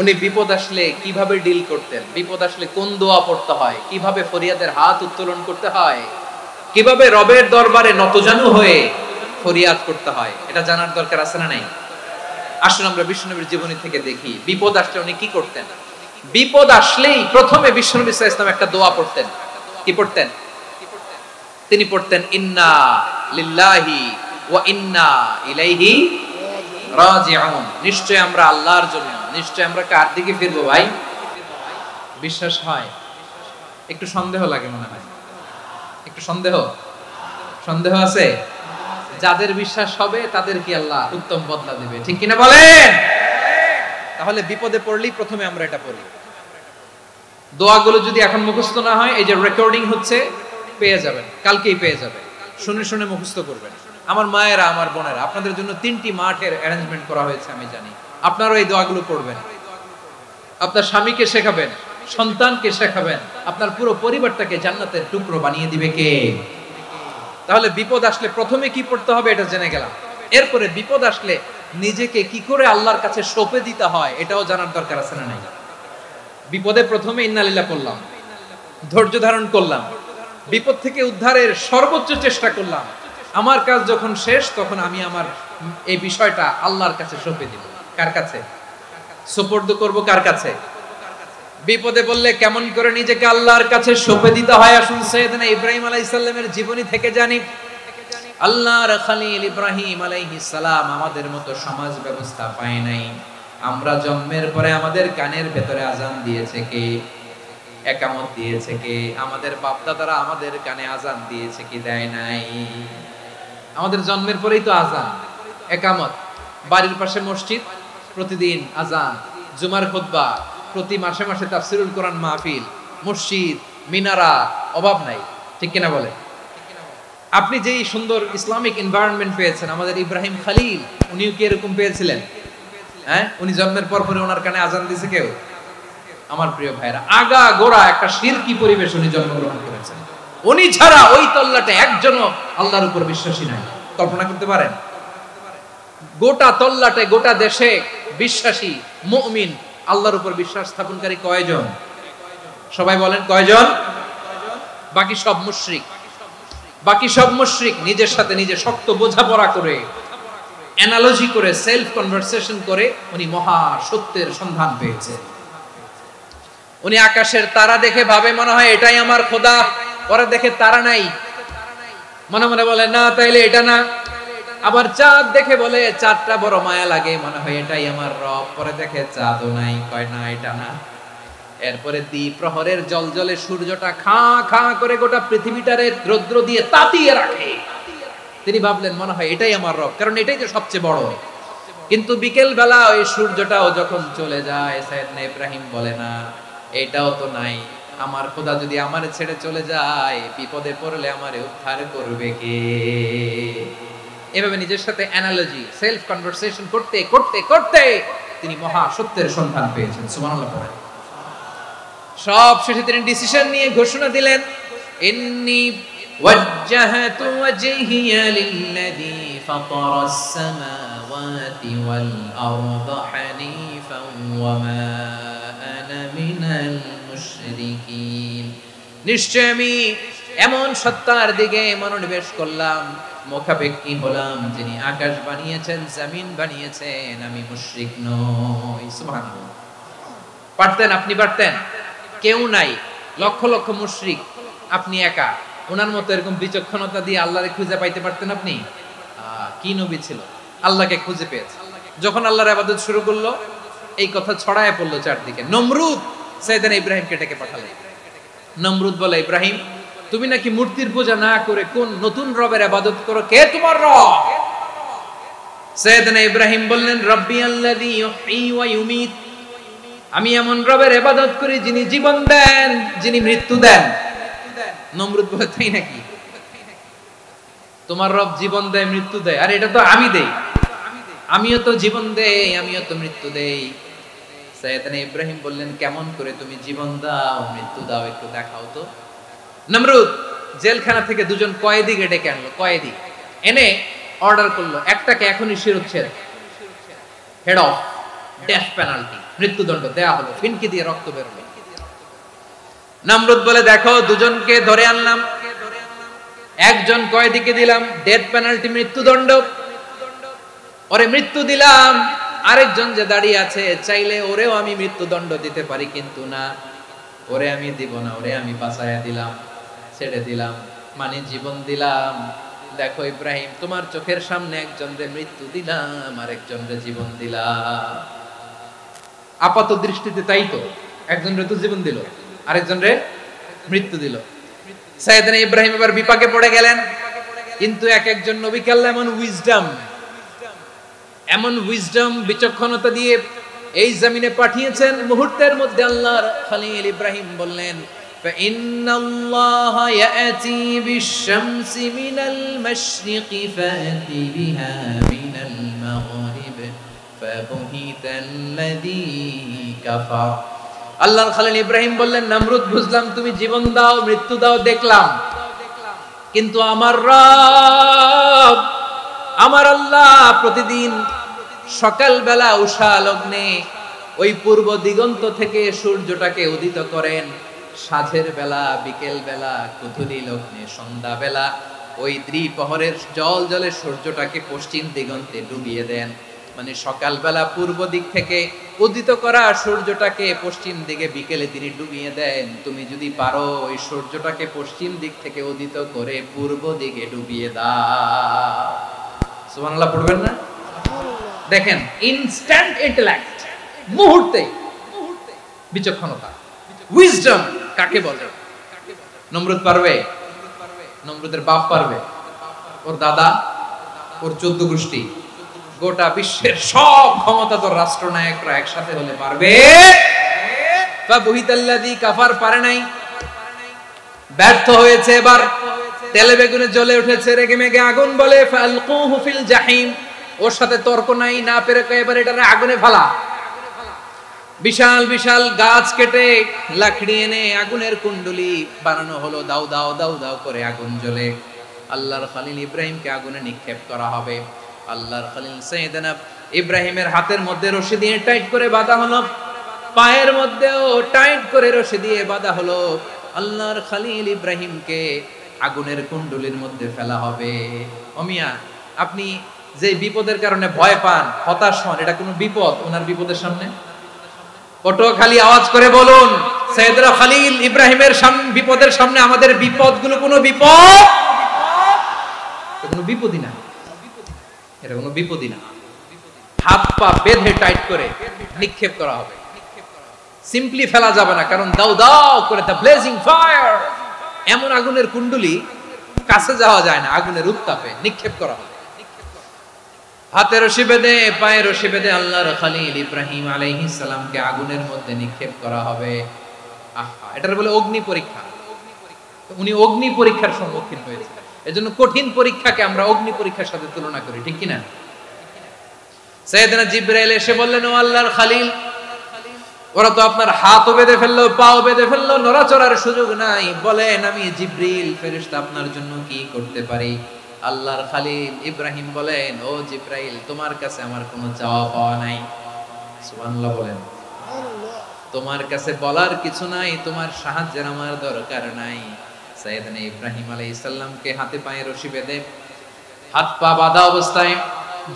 উনি বিপদ আসলে কিভাবে ডিল করতেন, বিপদ আসলে কোন দোয়া পড়তে হয়, কিভাবে ফরিয়াদের হাত উত্তোলন করতে হয়, কিভাবে রবের দরবারে নতজানু হয়ে ফরিয়াদ করতে হয়, এটা জানার দরকার আছে না নাই? আসুন আমরা বিষ্ণুনবীর জীবনী থেকে দেখি বিপদ আসলে উনি কি করতেন। বিপদ আসলেই প্রথমে বিষ্ণুনবী সাল্লাল্লাহু আলাইহি ওয়াসাল্লাম একটা দোয়া পড়তেন। কি পড়তেন? তিনি পড়তেন ইন্না লিল্লাহি ওয়া ইন্না ইলাইহি রাজিউন। নিশ্চয় আমরা আল্লাহর জন্য, নিশ্চয় আমরা কার দিকে ফিরবো ভাই? বিশ্বাস হয়? একটু সন্দেহ লাগে মনে হয়, একটু সন্দেহ আছে? যাদের বিশ্বাস হবে তাদের কি আল্লাহ উত্তম বদলা দিবে, ঠিক কিনা বলেন? তাহলে বিপদে পড়লেই প্রথমে আমরা এটা পড়ি। দোয়াগুলো যদি এখন মুখস্থ না হয়, এই যে রেকর্ডিং হচ্ছে, পেয়ে যাবেন, কালকেই পেয়ে যাবেন, শুনে শুনে মুখস্থ করবেন। আমার মায়েরা, আমার বোনেরা, আপনাদের জন্য 3টি মাঠের অ্যারেঞ্জমেন্ট করা হয়েছে, আমি জানি। আপনারাও এই দোয়াগুলো পড়বেন, আপনার স্বামীকে শেখাবেন, সন্তানকে শেখাবেন, আপনার পুরো পরিবারটাকে জান্নাতের টুকরো বানিয়ে দিবে কে? তাহলে বিপদ আসলে প্রথমে কি পড়তে হবে এটা জেনে গেলাম। এরপরে বিপদ আসলে নিজেকে কি করে আল্লাহর কাছে সঁপে দিতে হয় এটাও জানার দরকার আছে না নাই? বিপদে প্রথমে ইন্নালিল্লাহ করলাম, ধৈর্য ধারণ করলাম, বিপদ থেকে উদ্ধারের সর্বোচ্চ চেষ্টা করলাম। আমার কাজ যখন শেষ, তখন আমি আমার এই বিষয়টা আল্লাহর কাছে সঁপে দিব। কার কাছে সুপর্দ করব? কার কাছে? বিপদে বললে কেমন করে নিজেকে আল্লাহর কাছে সঁপে দিতে হয়, আসুন সাইয়েদনা ইব্রাহিম আলাইহিস সালামের জীবনী থেকে জানি। আল্লাহর খলিল ইব্রাহিম আলাইহিস সালাম আমাদের মতো সমাজ ব্যবস্থা পায় নাই। আমরা জন্মের পরে আমাদের কানের ভেতরে আজান দিয়েছে কে? একামত দিয়েছে কে? আমাদের বাপ দাদারা আমাদের কানে আজান দিয়েছে কি? দেয় নাই। আমাদের জন্মের পরেই তো আজান, একামত, বাড়ির পাশে মসজিদ, প্রতিদিন আজান, জুমার খুতবা, প্রতি মাসে মাসে তাফসিরুল কোরআন মাহফিল, মসজিদ, মিনারা, অভাব নাই, ঠিক কিনা বলে? আপনি যেই সুন্দর ইসলামিক এনভায়রনমেন্ট পেয়েছেন, আমাদের ইব্রাহিম খলিল উনিও কি এরকম পেয়েছিলেন? হ্যাঁ, উনি জন্মের পর পরে ওনার কানে আজান দিয়েছে কেউ? আমার প্রিয় ভাইরা, আগা গোড়া একটা শিরকি পরিবেশ উনি জন্মগ্রহণ করেছেন। উনি ছাড়া ওই তল্লাটে একজনও আল্লাহর উপর বিশ্বাসী নাই। কল্পনা করতে পারেন? গোটা তল্লাটে, গোটা দেশে বিশ্বাসী মুমিন, আল্লাহর উপর বিশ্বাস স্থাপনকারী কয়জন? সবাই বলেন কয়জন? বাকি সব মুশরিক। বাকি সব মুশরিক নিজের সাথে নিজে শক্ত বোঝাপড়া করে, অ্যানালজি করে, সেলফ কনভারসেশন করে উনি মহা সত্যের সন্ধান পেয়েছেন। উনি আকাশের তারা দেখে ভাবে মনে হয় এটাই আমার খোদা, পরে দেখে তারা নাই, মনে মনে বলে না তাইলে এটা না। আবার চাঁদ দেখে বলে চাঁদটা বড় মায়া লাগে, মনে হয় এটাই আমার রব, পরে দেখে চাঁদও নাই, কয় না এটা না। এরপরে দ্বীপ প্রহরের জলজলে সূর্যটা খাঁ খাঁ করে গোটা পৃথিবীটারে রৌদ্র দিয়ে তাতিয়ে রাখে। তিনি ভাবলেন মনে হয় এটাই আমার রব, কারণ এটাই তো সবচেয়ে বড়। কিন্তু বিকেল বেলা ওই সূর্যটাও যখন চলে যায়, সাইয়েদনা ইব্রাহিম বলে না এটাও তো নাই, আমার খোদা যদি আমারে ছেড়ে চলে যায়, বিপদে পড়লে আমারে উদ্ধার করবে কে? এভাবে নিজের সাথে অ্যানালজি, সেলফ কনভারসেশন করতে করতে করতে তিনি মহা সত্যের সন্ধান পেয়েছেন। সুবহানাল্লাহ পড়েন। সব শেষে তিনি ডিসিশন নিয়ে ঘোষণা দিলেন, ইন্নী ওয়াজ্জাহাতু ওয়াজহিয়া লিল্লাযী ফাতারাস সামাওয়াতি ওয়াল আরদা হানিফান ওয়া মা আনা মিনাল মুশরিকিন। নিশ্চয় আমি এমন সত্তার দিকে মনোনিবেশ করলাম, মুখাপেক্ষী হলাম, যিনি আকাশ বানিয়েছেন, জমিন বানিয়েছেন, আমি মুশরিক নই। সুবহানাল্লাহ। পারতেন? আপনি পারতেন? কেউ নাই, লক্ষ লক্ষ মুশরিক, আপনি একা। ওনার মতো এরকম বিচক্ষণতা দিয়ে আল্লাহরে খুঁজে পাইতে পারতেন আপনি? কি নবী ছিল, আল্লাহকে খুঁজে পেয়েছে। যখন আল্লাহর ইবাদত শুরু করলো, এই কথা ছড়ায় পড়লো চারদিকে। নমরুদ সাইয়েদনা ইব্রাহিমকে ডেকে পাঠালেন। নমরুদ বলে, ইব্রাহিম তুমি নাকি মূর্তির পূজা না করে কোন নতুন রবের ইবাদত করো, কে তোমার রব? সাইয়েদনা ইব্রাহিম বললেন, রব্বি আল্লাযী ইউহয়ী ওয়া ইউমীত, আমি এমন রবের ইবাদত করি যিনি জীবন দেন, যিনি মৃত্যু দেন। নমরুদ বলে, তাই নাকি? তোমার রব জীবন দেয় মৃত্যু দেয়, আর এটা তো আমি দেই, আমিও তো জীবন দেই, আমিও তো মৃত্যু দেই। সাইয়েদনা ইব্রাহিম বললেন, কেমন করে তুমি জীবন দাও মৃত্যু দাও একটু দেখাও তো। নমরুদ জেলখানা থেকে দুজন কয়েদিকে ডেকে আনলো, কয়েদি এনে অর্ডার করলো, একটাকে এখনই শিরোচ্ছেদ, হেড অফ, ডেথ পেনাল্টি, মৃত্যুদণ্ড দেয়া হলো, ফিনকি দিয়ে রক্ত বেরোলো। নমরুদ বলে, দেখো দুজনকে ধরে আনলাম, একজন কয়েদিকে দিলাম ডেথ পেনাল্টি, মৃত্যুদণ্ড, ওরে মৃত্যু দিলাম, আরেকজন যে দাঁড়িয়ে আছে চাইলে ওরেও আমি মৃত্যুদণ্ড দিতে পারি, কিন্তু না, ওরে আমি দিব না, ওরে আমি বাঁচায়া দিলাম, ছেড়ে দিলাম, মানে জীবন দিলাম। দেখো ইব্রাহিম, তোমার চোখের সামনে একজনরে মৃত্যু দিলাম, আরেকজনরে জীবন দিলাম। আপাত দৃষ্টিতে তাই তো, একজনরে তো জীবন দিল, আরেকজনরে মৃত্যু দিল। সাইয়েদনা ইব্রাহিম এবার বিপাকে পড়ে গেলেন, কিন্তু এক একজন নবীকে আল্লাহ এমন উইজডম বিচক্ষণতা দিয়ে এই জমিনে পাঠিয়েছেন, মুহূর্তের মধ্যে আল্লাহর খলিল ইব্রাহিম বললেন, ফাইন্নাল্লাহা ইয়াতি বিশ-শামসি মিনাল মাশরিকি ফাতি বিহা মিনাল মাগরিব ফাবুহিতাল্লাযী কাফার। আল্লাহর খলিল ইব্রাহিম বললেন, নমরুদ বুঝলাম তুমি জীবন দাও মৃত্যু দাও দেখলাম, কিন্তু আমার রব আমার আল্লাহ প্রতিদিন সকালবেলা উষা লগ্নে ওই পূর্ব দিগন্ত থেকে সূর্যটাকে উদিত করেন, সাঁঝের বেলা, বিকেল বেলা, কুথুলি লগ্নে, সন্ধ্যা বেলা ওই দ্বিপ্রহরের জল জলে সূর্যটাকে পশ্চিম দিগন্তে ডুবিয়ে দেন। মানে সকালবেলা পূর্ব দিক থেকে উদিত করা সূর্যটাকে পশ্চিম দিকে বিকেলে তিনি ডুবিয়ে দেন। তুমি যদি পারো ওই সূর্যটাকে পশ্চিম দিক থেকে উদিত করে পূর্ব দিকে ডুবিয়ে দাও। সুবহানাল্লাহ পড়বেন না? দেখেন, ইনস্ট্যান্ট ইন্টেলেক্ট, মুহূর্তে বিচক্ষণতা, উইজডম কাকে বলে? নমরুদ পারবে? নমরুদের বাপ পারবে? ওর দাদা, ওর 14 গোষ্ঠী, গোটা বিশ্বের সব ক্ষমতাধর রাষ্ট্রনায়করা একসাথে হলে পারবে? ফাবুহিতাল্লাযী কাফার পারে নাই, ব্যর্থ হয়েছে। এবার তেলে বেগুনে জ্বলে উঠেছে, রেগে মেগে আগুন বলে, ফালকুহু ফিল জাহিম। ওর সাথে তর্ক নাই, না পেরে এবার এটারে আগুনে ফেলা। বিশাল বিশাল গাছ কেটে লাকড়ি এনে আগুনের কুণ্ডলি বানানো হলো, দাও দাও দাও দাও করে আগুন জ্বলে। আল্লাহর খলিল ইব্রাহিমকে আগুনে নিক্ষেপ করা হবে। আল্লাহর খলিল সাইয়েদনা ইব্রাহিমের হাতের মধ্যে রশি দিয়ে টাইট করে বাঁধা হলো, পায়ের মধ্যেও টাইট করে রশি দিয়ে বাঁধা হলো। আল্লাহর খলিল ইব্রাহিমকে আগুনের কুণ্ডলির মধ্যে ফেলা হবে। ওমিয়া, আপনি যে বিপদের কারণে ভয় পান, হতাশ হন, এটা কোনো বিপদ ওনার বিপদের সামনে? পটুয়াখালী আওয়াজ করে বলুন, সাইয়েদনা খলিল ইব্রাহিমের বিপদের সামনে আমাদের বিপদগুলো কোনো বিপদ? কোনো বিপদই না, এটা কোনো বিপদই না। হাত পা বেঁধে টাইট করে নিক্ষেপ করা হবে, সিম্পলি ফেলা যাবে না, কারণ দাও দাও করে দ্য ব্লেজিং ফায়ার, এমন আগুনের কুণ্ডলি, কাছে যাওয়া যায় না, আগুনের উত্তাপে নিক্ষেপ করা হবে। হাতে রশি বেঁধে, পায়ে রশি বেঁধে আল্লাহর খলিল ইব্রাহিম আলাইহিস সালামকে আগুনের মধ্যে নিক্ষেপ করা হবে। আহা, এটার বলে অগ্নি পরীক্ষা। উনি অগ্নি পরীক্ষার সম্মুখীন হয়েছিলেন, এজন্য কঠিন পরীক্ষাকে আমরা অগ্নি পরীক্ষার সাথে তুলনা করি, ঠিক কি না? সাইয়েদনা জিবরাইল এসে বললেন, ও আল্লাহর খলিল, ওরা তো আপনার হাতও বেঁধে ফেললো, পাও বেঁধে ফেললো, নড়াচড়ার সুযোগ নাই, বলেন আমি জিবরিল ফেরেশতা আপনার জন্য কি করতে পারি? আল্লাহর খলিল ইব্রাহিম বলেন, ও জিবরাইল, তোমার কাছে আমার কোনো চাওয়া পাওয়া নাই। সুবহানাল্লাহ বলেন। তোমার কাছে বলার কিছু নাই, তোমার সাহায্যের আমার দরকার নাই। সাইয়েদনা ইব্রাহিম আলাইহিস সালামকে হাতে পায়ে রশি বেঁধে, হাত পা বাঁধা অবস্থায়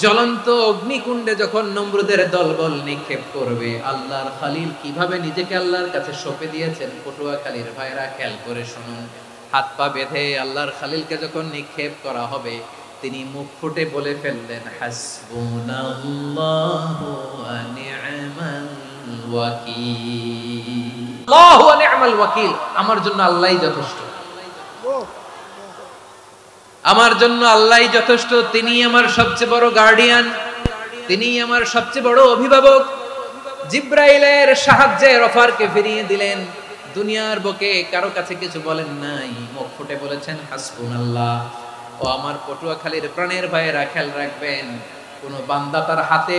জ্বলন্ত অগ্নিকুণ্ডে যখন নমরুদের দলবল নিক্ষেপ করবে, আল্লাহর খলিল কিভাবে নিজেকে আল্লাহর কাছে সঁপে দিয়েছেন, পটুয়াখালীর ভাইরা খেয়াল করে শুনুন। হাত পা বেঁধে আল্লাহর খলিলকে যখন নিক্ষেপ করা হবে, তিনি মুখ ফুটে বলে ফেললেন, হাসবুনাল্লাহু ওয়া নি'মাল ওয়াকিল। আল্লাহু ওয়া নি'মাল ওয়াকিল, আমার জন্য আল্লাহই যথেষ্ট, আমার জন্য আল্লাহই যথেষ্ট। তিনি আমার সবচেয়ে বড় গার্ডিয়ান, তিনি আমার সবচেয়ে বড় অভিভাবক। জিবরাইলের সাহায্যে অফারকে ফিরিয়ে দিলেন, দুনিয়ার বুকে কারো কাছে কিছু বলেন নাই, মুখ ফুটে বলেছেন হাসবুনাল্লাহ। ও আমার পটুয়াখালীর প্রাণের ভাইয়েরা খেয়াল রাখবেন, কোন বান্দা তার হাতে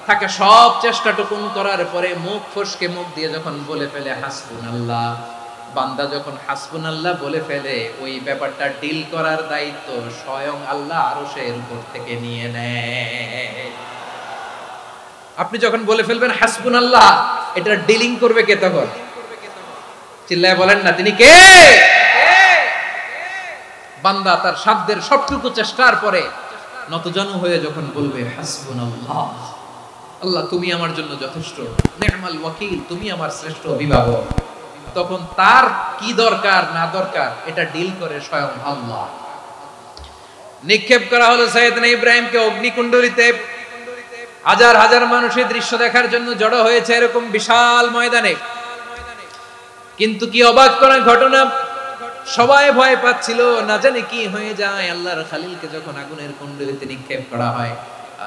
থাকা সব চেষ্টাটুকুন করার পরে মুখ ফসকে মুখ দিয়ে যখন বলে ফেলে হাসবুনাল্লাহ, বান্দা যখন হাসবুনাল্লাহ বলে ফেলে, ওই ব্যাপারটা ডিল করার দায়িত্ব স্বয়ং আল্লাহ আরশের উপর থেকে নিয়ে নেয়। আপনি যখন বলে ফেলবেন হাসবুনাল্লাহ, এটা ডিলিং করবে কে তখন? চিল্লায় বলেন না, তিনি কে? বান্দা তার সাধ্যের সবটুকু চেষ্টার পরে নতজানু হয়ে যখন বলবে হাসবুনাল্লাহ, আল্লাহ তুমি আমার জন্য যথেষ্ট, নি'মাল ওয়াকিল, তুমি আমার শ্রেষ্ঠ অভিভাবক, তখন তার কি দরকার না দরকার এটা ডিল করে স্বয়ং আল্লাহ। নিক্ষেপ করা হলো সাইয়েদনা ইব্রাহিমকে অগ্নিকুণ্ডলিতে। হাজার হাজার মানুষের দৃশ্য দেখার জন্য জড়ো হয়েছে এরকম বিশাল ময়দানে। কিন্তু কি অবাক করা ঘটনা, সবাই ভয় পাচ্ছিল, না জানি কি হয়ে যায়। আল্লাহর খালিলকে যখন আগুনের কুণ্ডলিতে নিক্ষেপ করা হয়,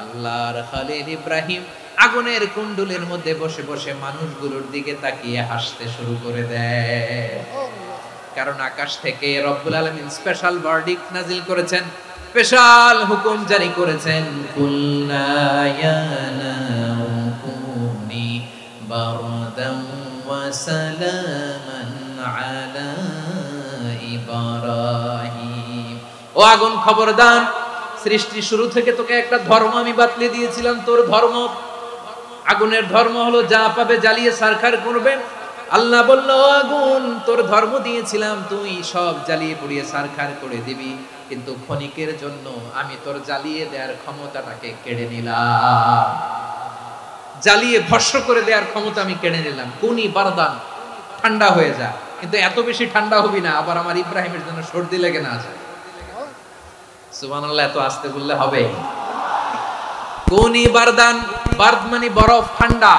আল্লাহর খালিল ইব্রাহিম আগুনের কুণ্ডলের মধ্যে বসে বসে মানুষগুলোর দিকে তাকিয়ে হাসতে শুরু করে দেয়। কারণ আকাশ থেকে রব্বুল আলামিন স্পেশাল ভার্ডিক্ট নাজিল করেছেন, স্পেশাল হুকুম জারি করেছেন, কুলনা ইয়া নারু কুনি বারদান ওয়া সালামান আলা ইব্রাহিম। ও আগুন খবরদার, সৃষ্টি শুরু থেকে তোকে একটা ধর্ম আমি বাতলে দিয়েছিলাম, তোর ধর্ম, আগুনের ধর্ম হলো যা পাবে জ্বালিয়ে সারখার করবে। আল্লাহ বলল, আগুন তোর ধর্ম দিয়েছিলাম, তুই সব জ্বালিয়ে পুড়িয়ে সারখার করে দিবি, কিন্তু ক্ষণিকের জন্য আমি তোর জ্বালিয়ে দেওয়ার ক্ষমতাটাকে কেড়ে নিলাম, জ্বালিয়ে ভস্ম করে দেওয়ার ক্ষমতা আমি কেড়ে নিলাম। কুনি বারদান, ঠান্ডা হয়ে যা, কিন্তু এত বেশি ঠান্ডা হবি না আবার আমার ইব্রাহিমের জন্য সর্দি লেগে না যায়। সুবহানাল্লাহ, এত আস্তে বললে হবে? কুনি বারদান, বারদ মানে বরফ, ঠান্ডা,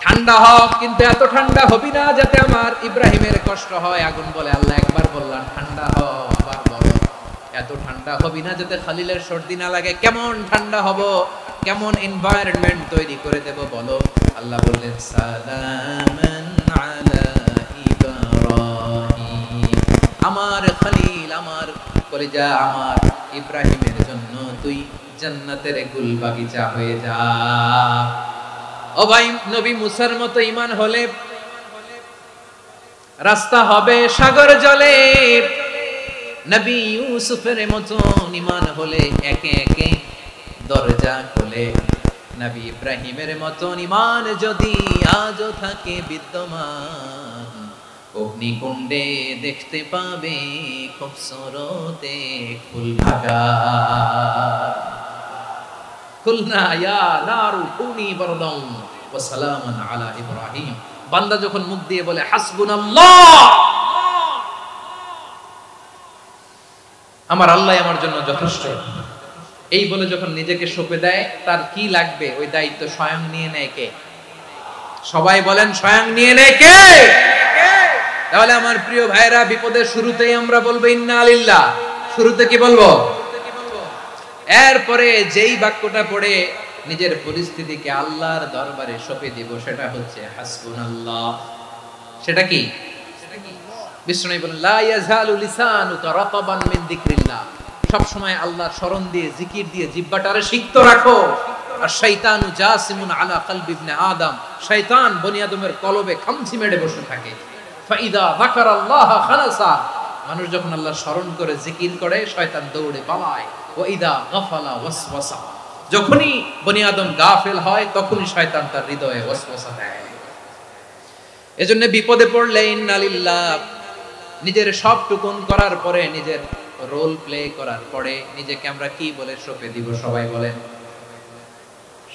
ঠান্ডা হ, কিন্তু এত ঠান্ডা হবি না যাতে আমার ইব্রাহিমের কষ্ট হয়। আগুন বলে, আল্লাহ একবার বললাম ঠান্ডা হ, আবার বরফ, এত ঠান্ডা হবি না যাতে খালিলের সর্দি না লাগে। কেমন ঠান্ডা হব, কেমন এনভায়রনমেন্ট তৈরি করে দেব বলো? আল্লাহ বললেন, সালামান আলা ইব্রাহিম, আমার খালিল, আমার কলিজা, আমার ইব্রাহিমের জন্য তুই জান্নাতের গুল বাগিচা হয়ে যা। ও ভাই, নবী মুসার মতো ঈমান হলে রাস্তা হবে সাগর জলে, নবী ইউসুফের মতো ঈমান হলে একে একে দরজা খোলে। নবী ইব্রাহিমের মতো ঈমান যদি আজও থাকে বিদ্যমান, অগ্নিকুণ্ডে দেখতে পাবে খুবসুরতে ফুলবাগা। কুলনা ইয়া নারু কুনি বারদান ওয়া সালামান আলা ইব্রাহিম। বান্দা যখন মুখ দিয়ে বলে হাসবুনাল্লাহ, আমার আল্লাহ আমার জন্য যথেষ্ট, এই বলে যখন নিজেকে সঁপে দেয়, তার কি লাগবে ওই দায়িত্ব স্বয়ং নিয়ে নেয় কে? সবাই বলেন, স্বয়ং নিয়ে নেয় কে? তাহলে আমার প্রিয় ভাইরা, বিপদের শুরুতেই আমরা বলবো ইন্না লিল্লাহ। শুরুতে কি বলবো? এরপরে যেই বাক্যটা পড়ে নিজের পরিস্থিতিকে আল্লাহর দরবারে সঁপে দিব, সেটা হচ্ছে হাসবুনাল্লাহ। সেটা কি? বিষ্ণু বলেন, লা ইয়াজালু লিসানুকা রাতাবান মিন যিকরিল্লাহ, সব সময় আল্লাহর স্মরণ দিয়ে, জিকির দিয়ে জিহ্বাটারে সিক্ত রাখো। আর শয়তানু জাসিমুন আলা কলবি ইবনে আদম, শয়তান বনি আদমের কলবে খামচি মেরে বসে থাকে। ফাইদা যাকারাল্লাহ খালাসা, মানুষ যখন আল্লাহর স্মরণ করে জিকির করে, শয়তান দৌড়ে পালায়। ওয়া ইদা গাফালা ওয়াসওয়াসা, যখনই বনি আদম গাফেল হয় তখনই শয়তান তার হৃদয়ে ওয়াসওয়াসা দেয়। এজন্য বিপদে পড়লে ইন্না লিল্লাহ, নিজের সবটুকুন করার পরে, নিজের রোল প্লে করার পরে নিজেকে আমরা কি বলে সঁপে দিব? সবাই বলেন,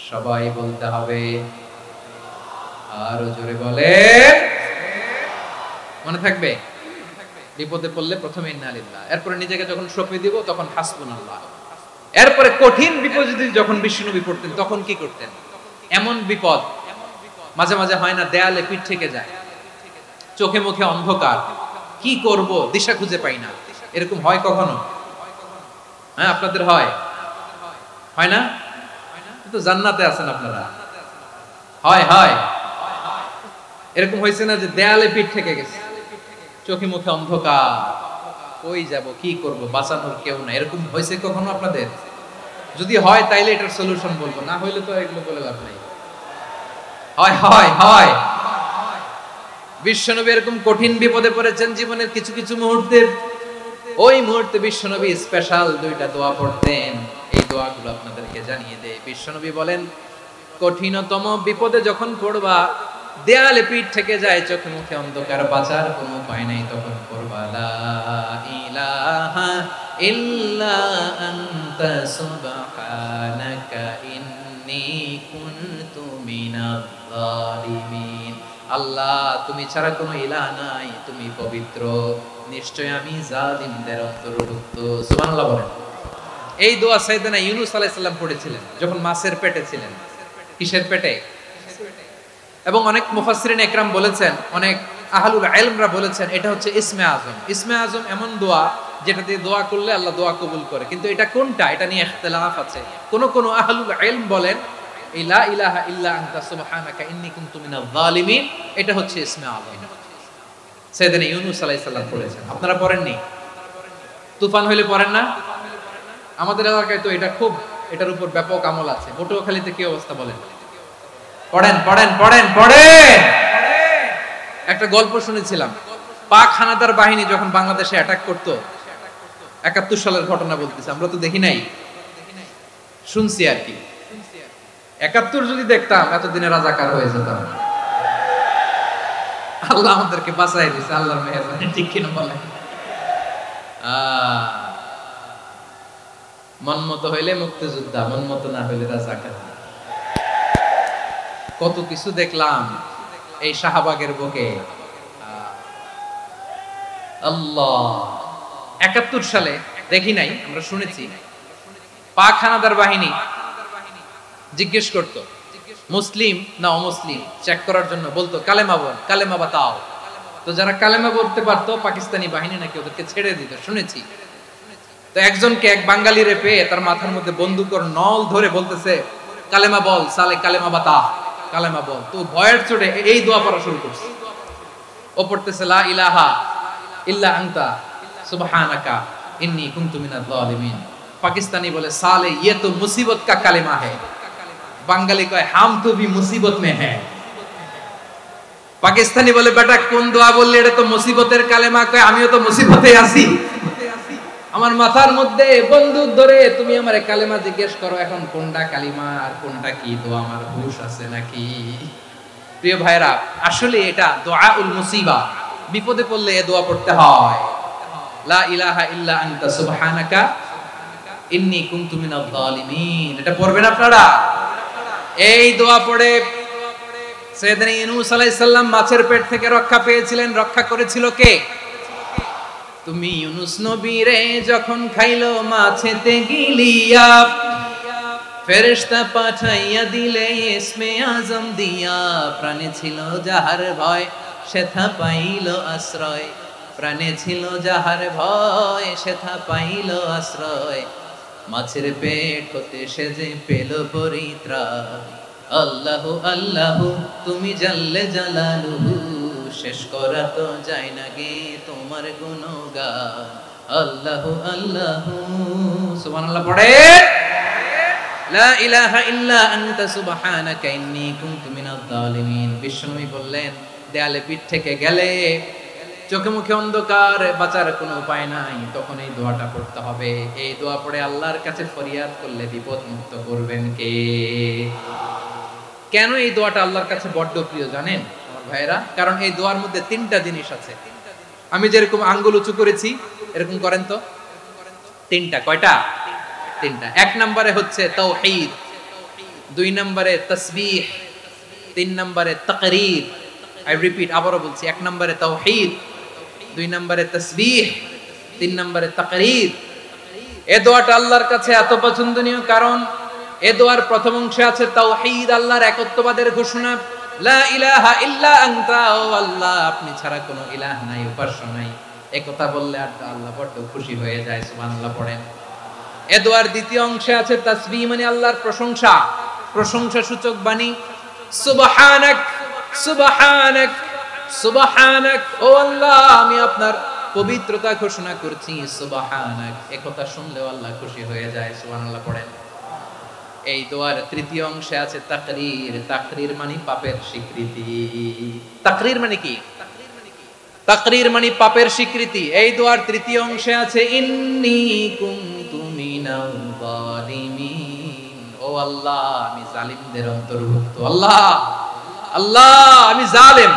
সবাই বলতে হবে, আরো জোরে বলে, মনে থাকবে? বিপদে পড়লে প্রথমে ইন্না লিল্লাহ, এরপরে নিজেকে যখন সঁপে দিব তখন হাসবুনাল্লাহ। এরপরে কঠিন বিপদে যখন বিষ্ণুনবী পড়তেন তখন কি করতেন? এমন বিপদ মাঝে মাঝে হয় না, দেয়ালে পিঠ থেকে যায়, চোখে মুখে অন্ধকার, কি করব দিশা খুঁজে পাই না, এরকম হয় কখনো? হ্যাঁ, আপনাদের হয়? হয় না? তো জান্নাতে আছেন আপনারা। হয় হয় এরকম হয়েছে না যে দেয়ালে পিঠ থেকে গেছে, চোখে মুখে অন্ধকার, কই যাব, কি করব, বাঁচানোর কেউ না, এরকম হয়েছে কখনো আপনাদের? যদি হয় তাইলে এটার সলিউশন বলবো, না হইলে তো এগুলো বলে লাভ নাই। হয় হয় হয়। বিশ্বনবী এরকম কঠিন বিপদে পড়েছেন জীবনের কিছু কিছু মুহূর্তে, ওই মুহূর্তে বিশ্বনবী স্পেশাল দুইটা দোয়া পড়তেন। এই দোয়াগুলো আপনাদেরকে জানিয়ে দেয়। বিশ্বনবী বলেন, কঠিনতম বিপদে যখন পড়বা, দেয়ালে পিঠ থেকে যায়, চোখে মুখে অন্ধকার, বাঁচার কোনো উপায় নাই, তখন পড়বা লা ইলাহা ইল্লা আনতা সুবহানাকা ইন্নী কুনতু মিনাজ জালিমিন। আল্লাহ, তুমি ছাড়া কোনো ইলাহ নাই, তুমি পবিত্র, নিশ্চয় আমি জালিমদের অন্তর্ভুক্ত। সুবহানাল্লাহ বলেন। এই দোয়া সাইয়েদনা ইউনূস আলাইহিস সালাম পড়েছিলেন যখন মাছের পেটে ছিলেন। কিসের পেটে? এবং অনেক মুফাসসিরিন একরাম বলেছেন, অনেক আহলুল ইলমরা বলেছেন, এটা হচ্ছে ইসমে আজম। ইসমে আজম এমন দোয়া যেটা দিয়ে দোয়া করলে আল্লাহ দোয়া কবুল করে, কিন্তু এটা কোনটা এটা নিয়ে ইখতিলাফ আছে। কোন কোন আহলুল ইলম বলেন এই লা ইলাহা ইল্লা আনতা সুবহানাকা ইন্নী কুনতু মিনাজ জালিমিন, এটা হচ্ছে ইসমে আজম। সাইয়েদনা ইউনূস আলাইহিস সালাম পড়েছেন। আপনারা পড়েননি? তুফান হইলে পড়েন না? আমাদের এলাকায় তো এটা খুব, এটার উপর ব্যাপক আমল আছে। পটুয়াখালীতে কি অবস্থা বলেন? পড়েন পড়েন পড়েন পড়েন। একটা গল্প শুনেছিলাম, পাক হানাদার বাহিনী যখন বাংলাদেশে অ্যাটাক করত, ৭১ সালের ঘটনা বলতেছি, আমরা তো দেখি নাই, শুনছি আর কি। ৭১ যদি দেখতাম এতদিনে রাজাকার হয়ে যেতাম। আল্লাহ আমাদেরকে বাঁচাই দিয়েছে, আল্লাহর মেহেরবানি, ঠিক কিনা বলেন? মন মতো হইলে মুক্তিযোদ্ধা, মন মতো না হইলে রাজাকার। কত কিছু দেখলাম এই শাহবাগের বুকে। আল্লাহ, ৭১ সালে দেখি নাই, আমরা শুনেছি পাক হানাদার বাহিনী জিজ্ঞেস করত মুসলিম না অমুসলিম চেক করার জন্য, বলতো কালেমা বল, কালেমা বাতাও। তো যারা কালেমা বলতে পারতো পাকিস্তানি বাহিনী নাকি ওদেরকে ছেড়ে দিত, শুনেছি। তো একজনকে, এক বাঙালি রে পেয়ে তার মাথার মধ্যে বন্দুকের নল ধরে বলতেছে কালেমা বল সালে, কালেমা বাতা, কালেমা বল। তো ভয়ের চোটে এই দোয়া পড়া শুরু করছে। ও পড়তেছে লা ইলাহা ইল্লা আনতা সুবহানাকা ইন্নী কুনতু মিনাজ জালিমিন। পাকিস্তানি বলে সালে ये तो मुसीबत का कलेमा है। বাঙালি কয় হাম তো ভি মুসিবত মে হ্যায়। পাকিস্তানি বলে বেটা কোন দোয়া বললি, এটা তো মুসিবতের কালেমা। কয় আমিও তো মুসিবতে আছি, আমার মাথার মধ্যে বন্দুক ধরে তুমি আমারে কালেমা জিজ্ঞেস করো, এখন কোনটা কালিমা আর কোনটা কি দোয়া, আমার হুঁশ আছে নাকি? প্রিয় ভাইরা, আসলে এটা দুআউল মুসিবা, বিপদে পড়লে এই দোয়া পড়তে হয়। লা ইলাহা ইল্লা আনতা সুবহানাকা ইন্নী কুনতু মিনাজ জালিমিন, এটা পড়বেন আপনারা। এই দোয়া পড়ে সাইয়েদনা ইউনূস আলাইহিস সালাম মাছের পেট থেকে রক্ষা পেয়েছিলেন। রক্ষা করেছিল কে? তুমি ইউনূস নবী রে যখন খাইলো মাছেতে গিলিয়া, ফেরেশতা পাঠাইয়া দিলে ইসমে আজম দিয়া। প্রাণে ছিল যাহার ভয় সেথা পাইল আশ্রয়, প্রাণে ছিল যাহার ভয় সেথা পাইল আশ্রয়। মাছের পেট হতে সে যে পেল পরিত্রাণ। আল্লাহু আল্লাহু তুমি জাল্লে জালালুহু, শেষ করা তো যায় না গে তোমার গুণগান। আল্লাহু আল্লাহু, সুবহানাল্লাহ পড়ে। লা ইলাহা ইল্লা আনতা সুবহানাকা ইন্নী কুনতু মিনাজ জালিমিন। বিশ্বনবী বললেন, দেয়ালে পিঠ থেকে গেলে, চোখে মুখে অন্ধকার, বাঁচার কোনো উপায় নাই, তখন এই দোয়াটা পড়তে হবে। এই দোয়া পড়ে আল্লাহর কাছে ফরিয়াদ করলে বিপদ মুক্ত করবেন কে? কেন এই দোয়াটা আল্লাহর কাছে বড্ড প্রিয় জানেন আমার ভাইরা? কারণ এই দোয়ার মধ্যে 3টা জিনিস আছে। আমি যেরকম আঙ্গুল উঁচু করেছি এরকম করেন তো। 3টা। কয়টা? 3টা। 1 নম্বরে হচ্ছে তাওহীদ, 2 নম্বরে তাসবিহ, 3 নম্বরে তাকরীর। আই রিপিট, আবারো বলছি, 1 নম্বরে তাওহীদ, 2 নম্বরে তাসবিহ, 3 নম্বরে তাকরীর। এই দোয়াটা আল্লাহর কাছে এত পছন্দনীয় কারণ এই দোয়ার প্রথম অংশে আছে তাওহীদ, আল্লাহর একত্ববাদের ঘোষণা। লা ইলাহা ইল্লা আনতা, ও আল্লাহ আপনি ছাড়া কোনো ইলাহ নাই, উপাস্য নাই। এই কথা বললে আল্লাহ বড় খুশি হয়ে যায়। সুবহানাল্লাহ পড়েন। এই দোয়ার দ্বিতীয় অংশে আছে তাসবিহ, মানে আল্লাহর প্রশংসা, প্রশংসা সূচক বাণী। সুবহানাক সুবহানাক সুবহানাক, ও আল্লাহ আমি আপনার পবিত্রতা ঘোষণা করছি সুবহানাক। একথা শুনলেও আল্লাহ খুশি হয়ে যায়। সুবহানাল্লাহ পড়েন। এই দোয়ার তৃতীয় অংশে আছে তাকরীর। তাকরীর মানে পাপের স্বীকৃতি। তাকরীর মানে কি? তাকরীর মানে পাপের স্বীকৃতি। এই দোয়ার তৃতীয় অংশে আছে ইন্নী কুনতু মিনাল যালিমিন। ও আল্লাহ, আমি জালিমদের অন্তর্ভুক্ত। আল্লাহ, আল্লাহ আমি জালেম।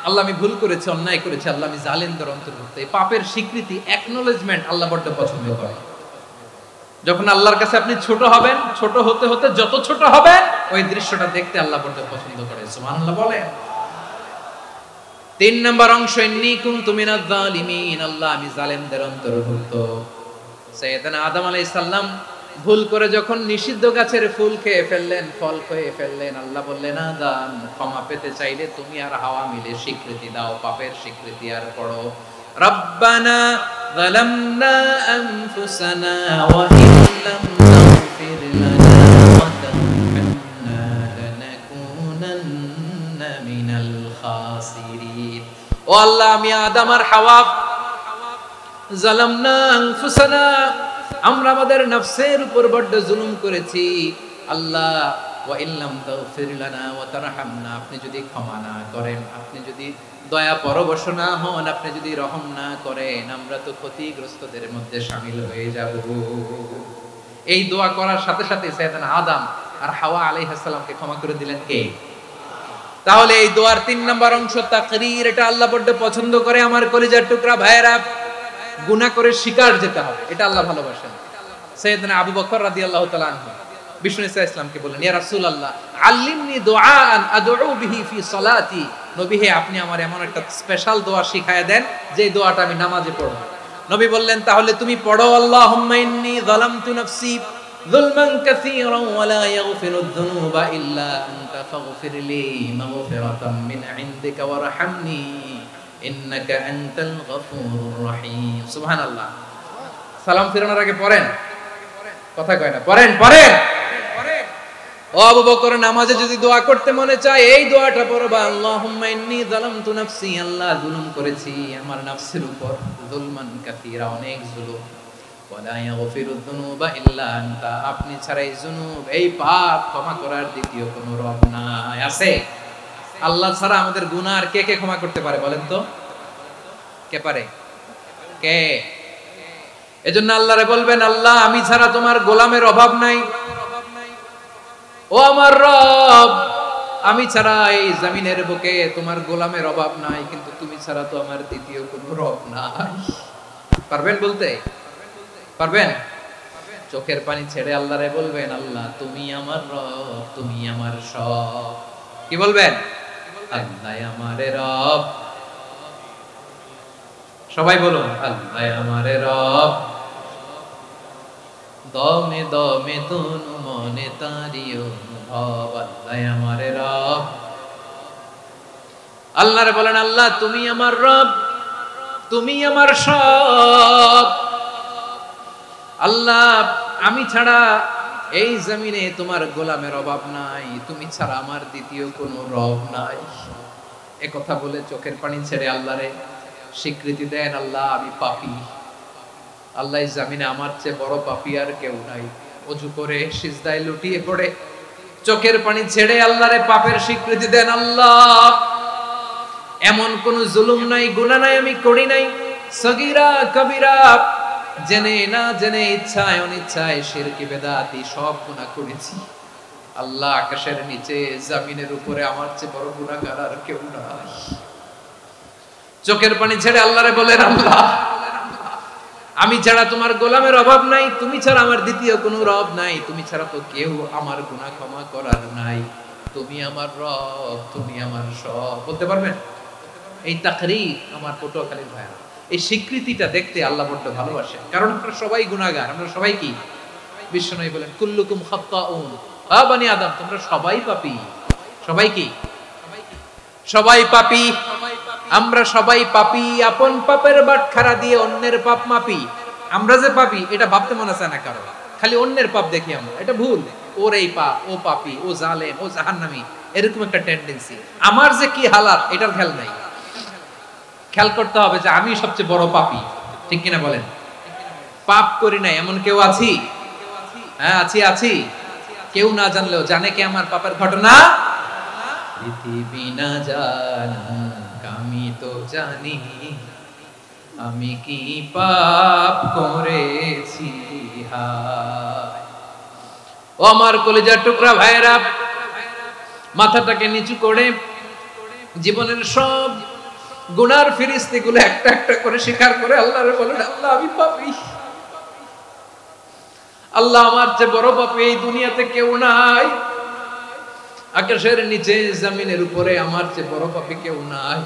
আল্লাহ আমি ভুল করেছি, অন্যায় করেছি। আল্লাহ আমি জালিমদের অন্তর্ভুক্ত। এই পাপের স্বীকৃতি, অ্যাকনলেজমেন্ট আল্লাহ বড় পছন্দ করে। যখন আল্লাহর কাছে আপনি ছোট হবেন, ছোট হতে হতে যত ছোট হবেন, ওই দৃশ্যটা দেখতে আল্লাহ বড় পছন্দ করে। সুবহানাল্লাহ বলেন। 3 নম্বর অংশ ইন্নী কুনতু মিনাজ জালিমিন। আল্লাহ আমি জালেমদের অন্তর্ভুক্ত। সাইয়েদনা আদম আলাইহিস সালাম ভুল করে যখন নিষিদ্ধ গাছের ফুল খেয়ে ফেললেন, ফল খেয়ে ফেললেন, আল্লাহ বললেন আদম ক্ষমা পেতে চাইলে তুমি আর হাওয়া মিলে স্বীকৃতি দাও, পাপের স্বীকৃতি আর পড়ো রব্বানা যালামনা আনফুসানা ওয়া ইল্লাম তাগফির লানা ওয়া তারহামনা লানাকুনান্না মিনাল খাসিরিন। ও আল্লাহ আমি আদম আর হাওয়া যালামনা আনফুসানা, আমরা আমাদের নফসের উপর বড় জুলুম করেছি। আল্লাহ ওয়া ইল্লাম তাগফির লানা ওয়া তারহামনা, আপনি যদি ক্ষমা না করেন, আপনি যদি দয়া পরবশ না হন, আপনি যদি রহম না করেন, আমরা তো ক্ষতিগ্রস্তদের মধ্যে শামিল হয়ে যাব। এই দোয়া করার সাথে সাথে সাইয়েদনা আদম আর হাওয়া আলাইহিস সালামকে ক্ষমা করে দিলেন কে? তাহলে এই দোয়ার 3 নম্বর অংশ তাকরীর, এটা আল্লাহ বড় পছন্দ করে। আমার কলিজার টুকরা ভাইয়েরা, গুনাহ করে শিকার যেতে হবে, এটা আল্লাহ ভালোবাসেন। সাইয়েদনা আবু বকর রাদিয়াল্লাহু তাআলা আনহু বিষ্ণু ইসা ইসলামকে বললেন, ইয়া রাসূলুল্লাহ আল্লিমনি দুআআন আদউ বিহি ফি সালাতি। নবী হে, আপনি আমার এমন একটা স্পেশাল দোয়া শিখায়া দেন যে দোয়াটা আমি নামাজে পড়ব। নবী বললেন, তাহলে তুমি পড়ো আল্লাহুম্মা ইন্নী যালামতু নাফসি যুলমান কাসীরান ওয়া লা ইয়াগফিরুয যুনুবা ইল্লা আনতা ফাগফিরলি মাগফিরাতাম মিন ইনদিকা ওয়ারহামনি ইন্নাকা আনতাল গফুরুর রহিম। সুবহানাল্লাহ। সালাম ফিরানোর আগে পড়েন, কথা কয় না, পড়েন পড়েন। ও আবু বকর, নামাজে যদি দোয়া করতে মনে চায় এই দোয়াটা পড়বা, আল্লাহুম্মা ইন্নী যালামতু নাফসি, আল্লাহ জুলুম করেছি আমার নফসের উপর, যুলমান কাসীরা, অনেক জুলুম, ওয়া লা ইয়াগফিরুয যুনুবা ইল্লা আনতা, আপনি ছাড়া এই জুনুব, এই পাপ ক্ষমা করার দ্বিতীয় কোনো রব নাই। আছে? আল্লাহ ছাড়া আমাদের গুনাহ আর কে কে ক্ষমা করতে পারে বলেন তো? কে পারে? কে? এজন্য আল্লাহরে বলবেন, আল্লাহ আমি ছাড়া তোমার গোলামের অভাব নাই। ও আমার রব, আমি ছাড়া এই জমিনের বুকে তোমার গোলামের অভাব নাই, কিন্তু তুমি ছাড়া তো আমার দ্বিতীয় কোনো রব নাই। পারবেন বলতে? পারবেন? চোখের পানি ছেড়ে আল্লাহরে বলবেন, আল্লাহ তুমি আমার রব, তুমি আমার সব। কি বলবেন? আল্লাহ আমারে রব। সবাই বলুন, আল্লাহ আমারে রব, দমে দমে তনু মনে তারি অনুভব, আল্লাহ আমারে রব। আল্লাহরে বলেন, আল্লাহ তুমি আমার রব, তুমি আমার সব। আল্লাহ আমি ছাড়া এই জমিনে তোমার গোলামের অভাব নাই, তুমি ছাড়া আমার দ্বিতীয় কোনো রব নাই। এ কথা বলে চোখের পানি ছেড়ে আল্লাহরে স্বীকৃতি দেন, আল্লাহ আমি পাপী, আল্লাহ এই জমিনে আমার চেয়ে বড় পাপী আর কেউ নাই। ওযু করে সিজদায় লুটিয়ে পড়ে চোখের পানি ছেড়ে আল্লাহরে পাপের স্বীকৃতি দেন, আল্লাহ এমন কোন জুলুম নাই, গুনাহ নাই আমি করি নাই, সগীরা কবিরা, জেনে না জেনে, ইচ্ছায় অনিচ্ছায়, শিরকি বেদাতি সব গুনাহ করেছি। আল্লাহ আকাশের নিচে জমিনের উপরে আমার চেয়ে বড় গুনাহগার আর কেউ নাই। চোখের পানি ছেড়ে আল্লাহরে বলেন, আল্লাহ আমি ছাড়া তোমার গোলামের অভাব নাই, তুমি ছাড়া আমার দ্বিতীয় কোনো রব নাই, তুমি ছাড়া তো কেউ আমার গুনাহ ক্ষমা করার নাই, তুমি আমার রব, তুমি আমার সব। বলতে পারবেন? এই তাকরীর আমার পটুয়াখালীর ভাইরা, এই স্বীকৃতিটা দেখতে আল্লাহ বড় ভালোবাসেন, কারণ আমরা সবাই গুনাহগার। আমরা সবাই কি? বিশ্বনবী বলেন, কুল্লুকুম খাত্তাউন, আ বনি আদম তোমরা সবাই পাপী। সবাই কি? সবাই পাপী। আমরা সবাই পাপী। আপন পাপের বাটখারা দিয়ে অন্যের পাপ মাপি। আমরা যে পাপী এটা ভাবতে মনে চায় না কারো, খালি অন্যের পাপ দেখি আমরা, এটা ভুল। ওর এই পাপ, ও পাপী, ও জালেম, ও জাহান্নামী, এরকম একটা টেন্ডেন্সি। আমার যে কি হালাত এটার খেয়াল নাই। খেয়াল করতে হবে যে আমি সবচেয়ে বড় পাপী, ঠিক কিনা বলেন? পাপ করি নাই এমন কেউ আছি? হ্যাঁ আছি। কেউ না জানলেও জানে কে আমার পাপের ঘটনা? পৃথিবী না জানুক আমি তো জানি আমি কি পাপ করেছি। হায় ও আমার কলিজার টুকরা ভাইরা, মাথাটাকে নিচু করে জীবনের সব গুনার ফিরিস্তিগুলো একটা একটা করে স্বীকার করে আল্লাহরে বলেন, আল্লাহ আমি পাপী, আল্লাহ আমার চেয়ে বড় পাপী এই দুনিয়াতে কেউ নাই, আকাশের নিচে জমিনের উপরে আমার চেয়ে বড় পাপী কেউ নাই।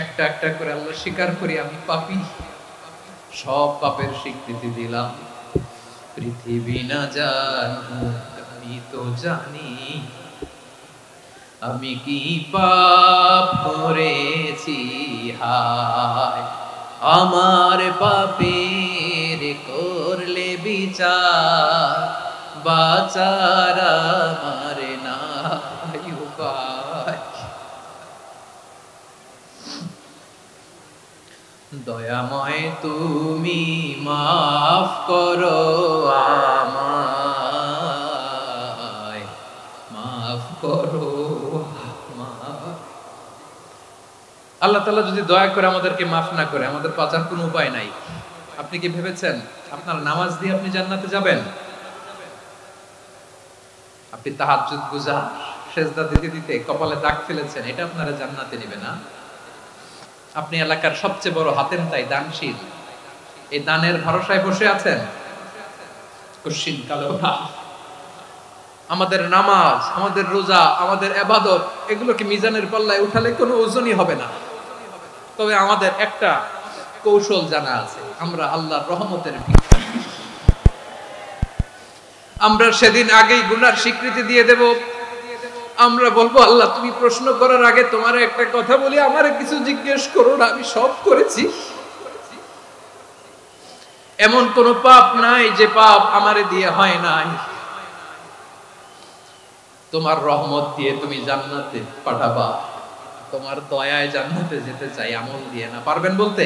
একটা একটা করে আল্লাহ স্বীকার করি আমি পাপী, সব পাপের স্বীকৃতি দিলাম। পৃথিবী না জানুক আমি তো জানি আমি কি পাপ করেছি। হায় আমার পাপের করলে বিচার, বাঁচার আমার নাই উপায়। দয়াময় তুমি মাফ করো আমায়, মাফ করো। আল্লাহ তাআলা যদি দয়া করে আমাদেরকে মাফ না করে, আমাদের বাঁচার কোনো উপায় নাই। আপনি কি ভেবেছেন আপনার নামাজ দিয়ে আপনি জান্নাতে যাবেন? আপনি তাহাজ্জুদ গুজার, সেজদা দিতে দিতে কপালে দাগ ফেলেছেন, এটা আপনারা জান্নাতে নেবে না। আপনি এলাকার সবচেয়ে বড় হাতেম তাই দানশীল, এই দানের ভরসায় বসে আছেন, কুশ্চিন কালো না। আমাদের নামাজ, আমাদের রোজা, আমাদের ইবাদত, এগুলোকে মিজানের পাল্লায় উঠালে কোনো ওজনই হবে না। তবে আমাদের একটা কৌশল জানা আছে, আমরা আল্লাহর রহমতের ভিক্ষা। আমরা সেদিন আগেই গুনার স্বীকৃতি দিয়ে দেব। আমরা বলবো, আল্লাহ তুমি প্রশ্ন করার আগে তোমার একটা কথা বলি, আমারে কিছু জিজ্ঞেস করো না, আমি সব করেছি। এমন কোন পাপ নাই যে পাপ আমারে দিয়ে হয় নাই। তোমার রহমত দিয়ে তুমি জান্নাতে পাঠাবা, তোমার দয়ায় জান্নাতে যেতে চাই, আমল দিয়ে না। পারবেন বলতে?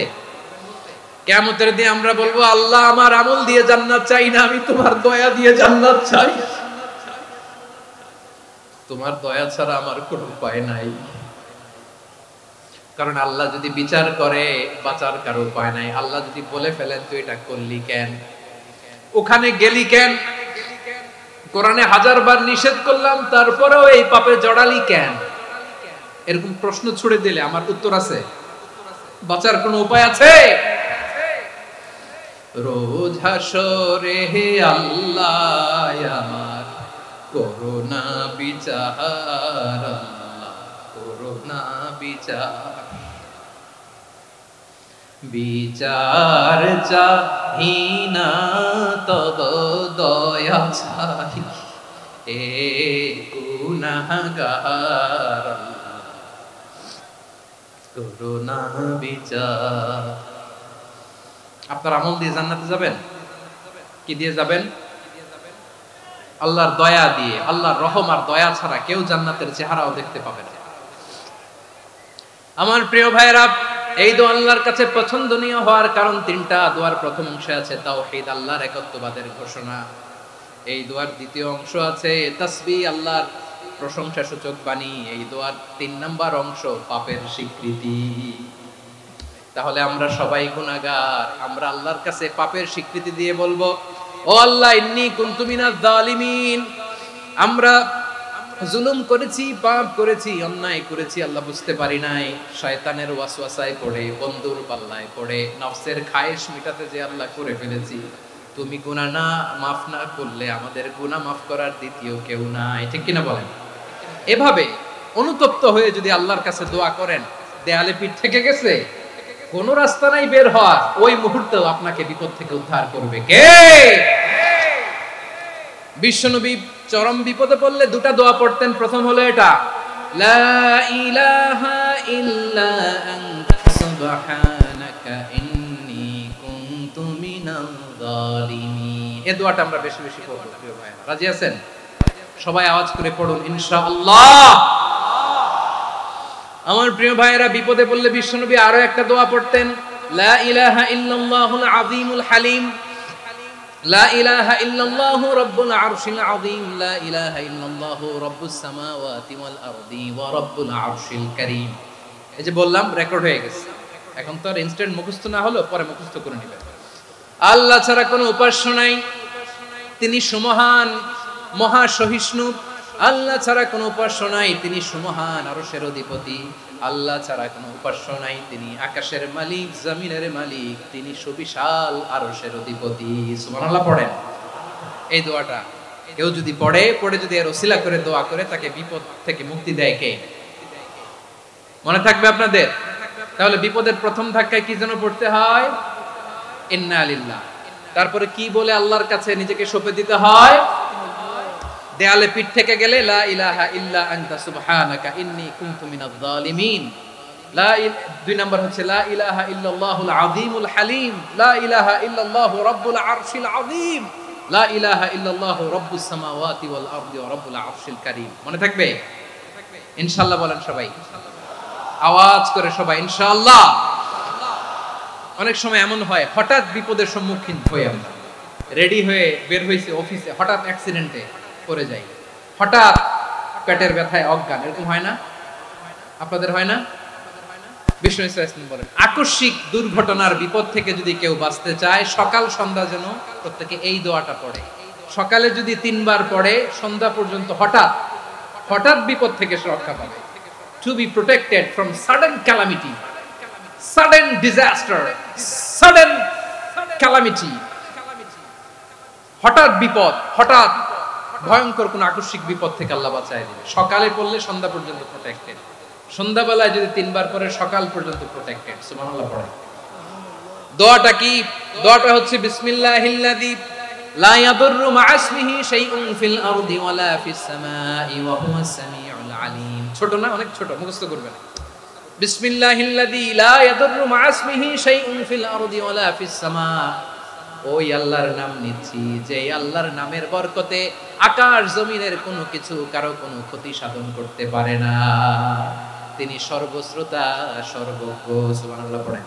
কিয়ামতের দিন আমরা বলবো, আল্লাহ আমার আমল দিয়ে জান্নাত চাই না, আমি তোমার দয়া দিয়ে জান্নাত চাই। তোমার দয়া ছাড়া আমার কোনো উপায় নাই। কারণ আল্লাহ যদি বিচার করে বাঁচার কারো উপায় নাই। আল্লাহ যদি বলে ফেলেন তুই এটা করলি কেন, ওখানে গেলি কেন, কোরআনে 1000 বার নিষেধ করলাম তারপরেও এই পাপে জড়ালি কেন, এরকম প্রশ্ন ছুড়ে দিলে আমার উত্তর আছে? বাঁচার কোনো উপায় আছে? রোজ হাসরে হে আল্লাহ আমার করোনা বিচার, আল্লাহ করোনা বিচার। বিচার চাহি না তব দয়া চাহি, এ গুনাহগার আল্লাহ করোনা বিচার। আপনার আমল দিয়ে জান্নাতে যাবেন? কি দিয়ে যাবেন? আল্লাহর দয়া দিয়ে। আল্লাহর রহম আর দয়া ছাড়া কেউ জান্নাতের চেহারাও দেখতে পাবে না। আমার প্রিয় ভাইরা, এই দোয়া আল্লাহর কাছে পছন্দনীয় হওয়ার কারণ তিনটা। দোয়ার প্রথম অংশে আছে তাওহীদ, আল্লাহর একত্ববাদের ঘোষণা। এই দোয়ার দ্বিতীয় অংশ আছে তাসবিহ, আল্লাহর প্রশংসা সূচক বাণী। এই দোয়ার 3 নাম্বার অংশ পাপের স্বীকৃতি। তাহলে আমরা সবাই গুনাহগার, আমরা আল্লাহর কাছে পাপের স্বীকৃতি দিয়ে বলবো, ও আল্লাহ ইন্নী কুনতু মিনাজ জালিমিন, আমরা জুলুম করেছি, পাপ করেছি, অন্যায় করেছি, আল্লাহ বুঝতে পারি নাই, শয়তানের ওয়াসওয়াসায় পড়ে, বন্ধুর পাল্লায় পড়ে, নফসের খায়েশ মিটাতে যে আল্লাহ করে ফেলেছি। তুমি গুনাহ না মাফ না করলে আমাদের গুনাহ মাফ করার দ্বিতীয় কেউ নাই, ঠিক কিনা বলেন? এভাবে অনুতপ্ত হয়ে যদি আল্লাহর কাছে দোয়া করেন, দেয়ালে পিঠ থেকে গেছে, কোন রাস্তা নাই বের হওয়ার, ওই মুহূর্তেও আপনাকে বিপদ থেকে উদ্ধার করবে কে? বিশ্বনবী চরম বিপদে পড়লে দুটা দোয়া পড়তেন। প্রথম হলো এটা, লা ইলাহা ইল্লা আনতা সুবহানাকা ইন্নী কুনতু মিনাল জালিমিন। এই দোয়াটা আমরা বেশি বেশি পড়ব প্রিয় ভাইরা। রাজি আছেন? সবাই আওয়াজ করে পড়ুন ইনশাআল্লাহ। আমার প্রিয় ভাইয়েরা, বিপদে পড়লে বিশ্বনবী আরো একটা দোয়া পড়তেন, লা ইলাহা ইল্লাল্লাহুল আযীমুল হালিম, লা ইলাহা ইল্লাল্লাহু রাব্বুল আরশিল আযীম, লা ইলাহা ইল্লাল্লাহু রাব্বুস সামাওয়াতি ওয়াল আরদি ওয়া রাব্বুল আরশিল কারীম। এই যে বললাম, রেকর্ড হয়ে গেছে, এখন তো আর ইনস্ট্যান্ট মুখস্থ না হলো, পরে মুখস্থ করে নেবেন। আল্লাহ ছাড়া কোনো উপাস্য নাই, তিনি সুমহান, মহা সহিষ্ণু। আল্লাহ ছাড়া কোনো উপাস্য নাই, তিনি সুমহান, আরশের অধিপতি। আল্লাহ ছাড়া কোনো উপাস্য নাই, তিনি আকাশের মালিক, জমিনের মালিক, তিনি সুবিশাল আরশের অধিপতি। সুবহানাল্লাহ পড়েন। এই দোয়াটা কেউ যদি পড়ে যদি এর ওসিলা করে দোয়া করে, তাকে বিপদ থেকে মুক্তি দেয় কে? মনে থাকবে আপনাদের? তাহলে বিপদের প্রথম ধাক্কায় কি যেন পড়তে হয়? ইন্না লিল্লাহ। তারপরে কি বলে আল্লাহর কাছে নিজেকে সঁপে দিতে হয়? দেয়ালে পিঠ থেকে গেলে লা ইলাহা ইল্লা আনতা সুবহানাকা ইন্নী কুনতু মিনাজ জালিমিন। দুই নাম্বার হচ্ছে লা ইলাহা ইল্লাল্লাহুল আযীমুল হালিম, লা ইলাহা ইল্লাল্লাহু রাব্বুল আরশিল আযীম, লা ইলাহা ইল্লাল্লাহু রাব্বুস সামাওয়াতি ওয়াল আরদি ওয়া রাব্বুল আরশিল কারীম। মনে থাকবে? ইনশাআল্লাহ বলেন সবাই, আওয়াজ করে সবাই ইনশাআল্লাহ। অনেক সময় এমন হয়, হঠাৎ বিপদের সম্মুখীন হই আমরা, রেডি হয়ে বের হইছে অফিসে, হঠাৎ অ্যাক্সিডেন্টে পড়ে যাই, হঠাৎ পেটের ব্যথায় অজ্ঞান, এরকম হয় না? আপনাদের হয় না? বিষ্ণু ইসলাম বলেন, আকস্মিক দুর্ঘটনার বিপদ থেকে যদি কেউ বাঁচতে চায়, সকাল সন্ধ্যা যেন প্রত্যেকে এই দোয়াটা পড়ে। সকালে যদি 3 বার পড়ে, সন্ধ্যা পর্যন্ত হঠাৎ বিপদ থেকে সে রক্ষা পাবে। To be protected from sudden calamity, sudden disaster, sudden calamity, হঠাৎ বিপদ, হঠাৎ ভয়ঙ্কর কোন আকস্মিক বিপদ থেকে আল্লাহ বাঁচায় দিবে। সকালে পড়লে সন্ধ্যা পর্যন্ত প্রোটেক্টেড, সন্ধ্যাবেলায় যদি 3 বার পরে সকাল পর্যন্ত প্রোটেক্টেড। সুবহানাল্লাহ পড়ে। দোয়াটা কি? দোয়াটা হচ্ছে বিসমিল্লাহিল্লাযী লা ইয়াদুররু মা ইসমিহি শাইউন ফিল আরদি ওয়ালা ফিস সামাই ওয়া হুয়াস সামিউল আলিম। ছোট না? অনেক ছোট, মুখস্থ করবেন। বিসমিল্লাহিল্লাযী লা ইয়াদুররু মা ইসমিহি শাইউন ফিল আরদি ওয়ালা ফিস সামা। ওই আল্লাহর নাম নিচ্ছি, যে আল্লাহর নামের বরকতে আকাশ জমিনের কোনো কিছু কারো কোনো ক্ষতি সাধন করতে পারে না। তিনি সর্বশ্রোতা, সর্বজ্ঞ। সুবহানাল্লাহ পড়েন।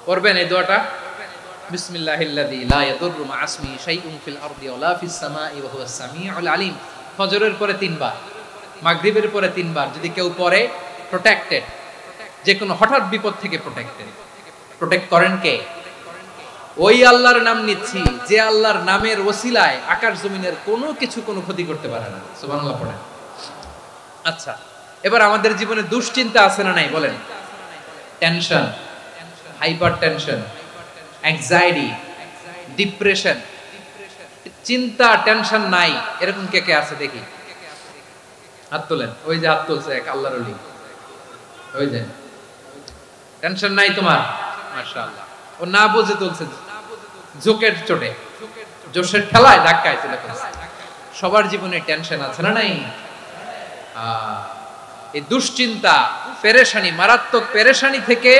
পড়বেন এই দোয়াটা, বিসমিল্লাহিল্লাযী লা ইয়াদুররু মা ইসমিহি শাইউন ফিল আরদি ওয়ালা ফিস সামাই ওয়া হুয়াস সামিউল আলিম। ফজরের পরে 3 বার, মাগরিবের পরে 3 বার যদি কেউ পড়ে, প্রোটেক্টেড, যে কোনো হঠাৎ বিপদ থেকে প্রোটেক্টেড। প্রোটেক্ট করেন কে? ওই আল্লাহর নাম নিচ্ছি, যে আল্লাহর নামের ওসিলায় আকাশ জমিনের কোনো কিছু কোনো ক্ষতি করতে পারে না। সুবহানাল্লাহ পড়েন। আচ্ছা, এবার আমাদের জীবনে দুশ্চিন্তা আছে না নাই বলেন? Tension, hyper tension, anxiety, depression, চিন্তা, টেনশন নাই, এরকম কে কে আছে দেখি? হাত তোলেন। ওই যে হাত তুলছে এক আল্লাহর ওলি, ওই যে। টেনশন নাই তোমার? মাশাআল্লাহ। ও না বুঝে তুলছে, জোকের চোটে, জোশের ঠেলায় ধাক্কায় তুলে ফেলছে। সবার জীবনে টেনশন আছে না নাই? এই দুশ্চিন্তা, পেরেশানি, মারাত্মক পেরেশানি থেকে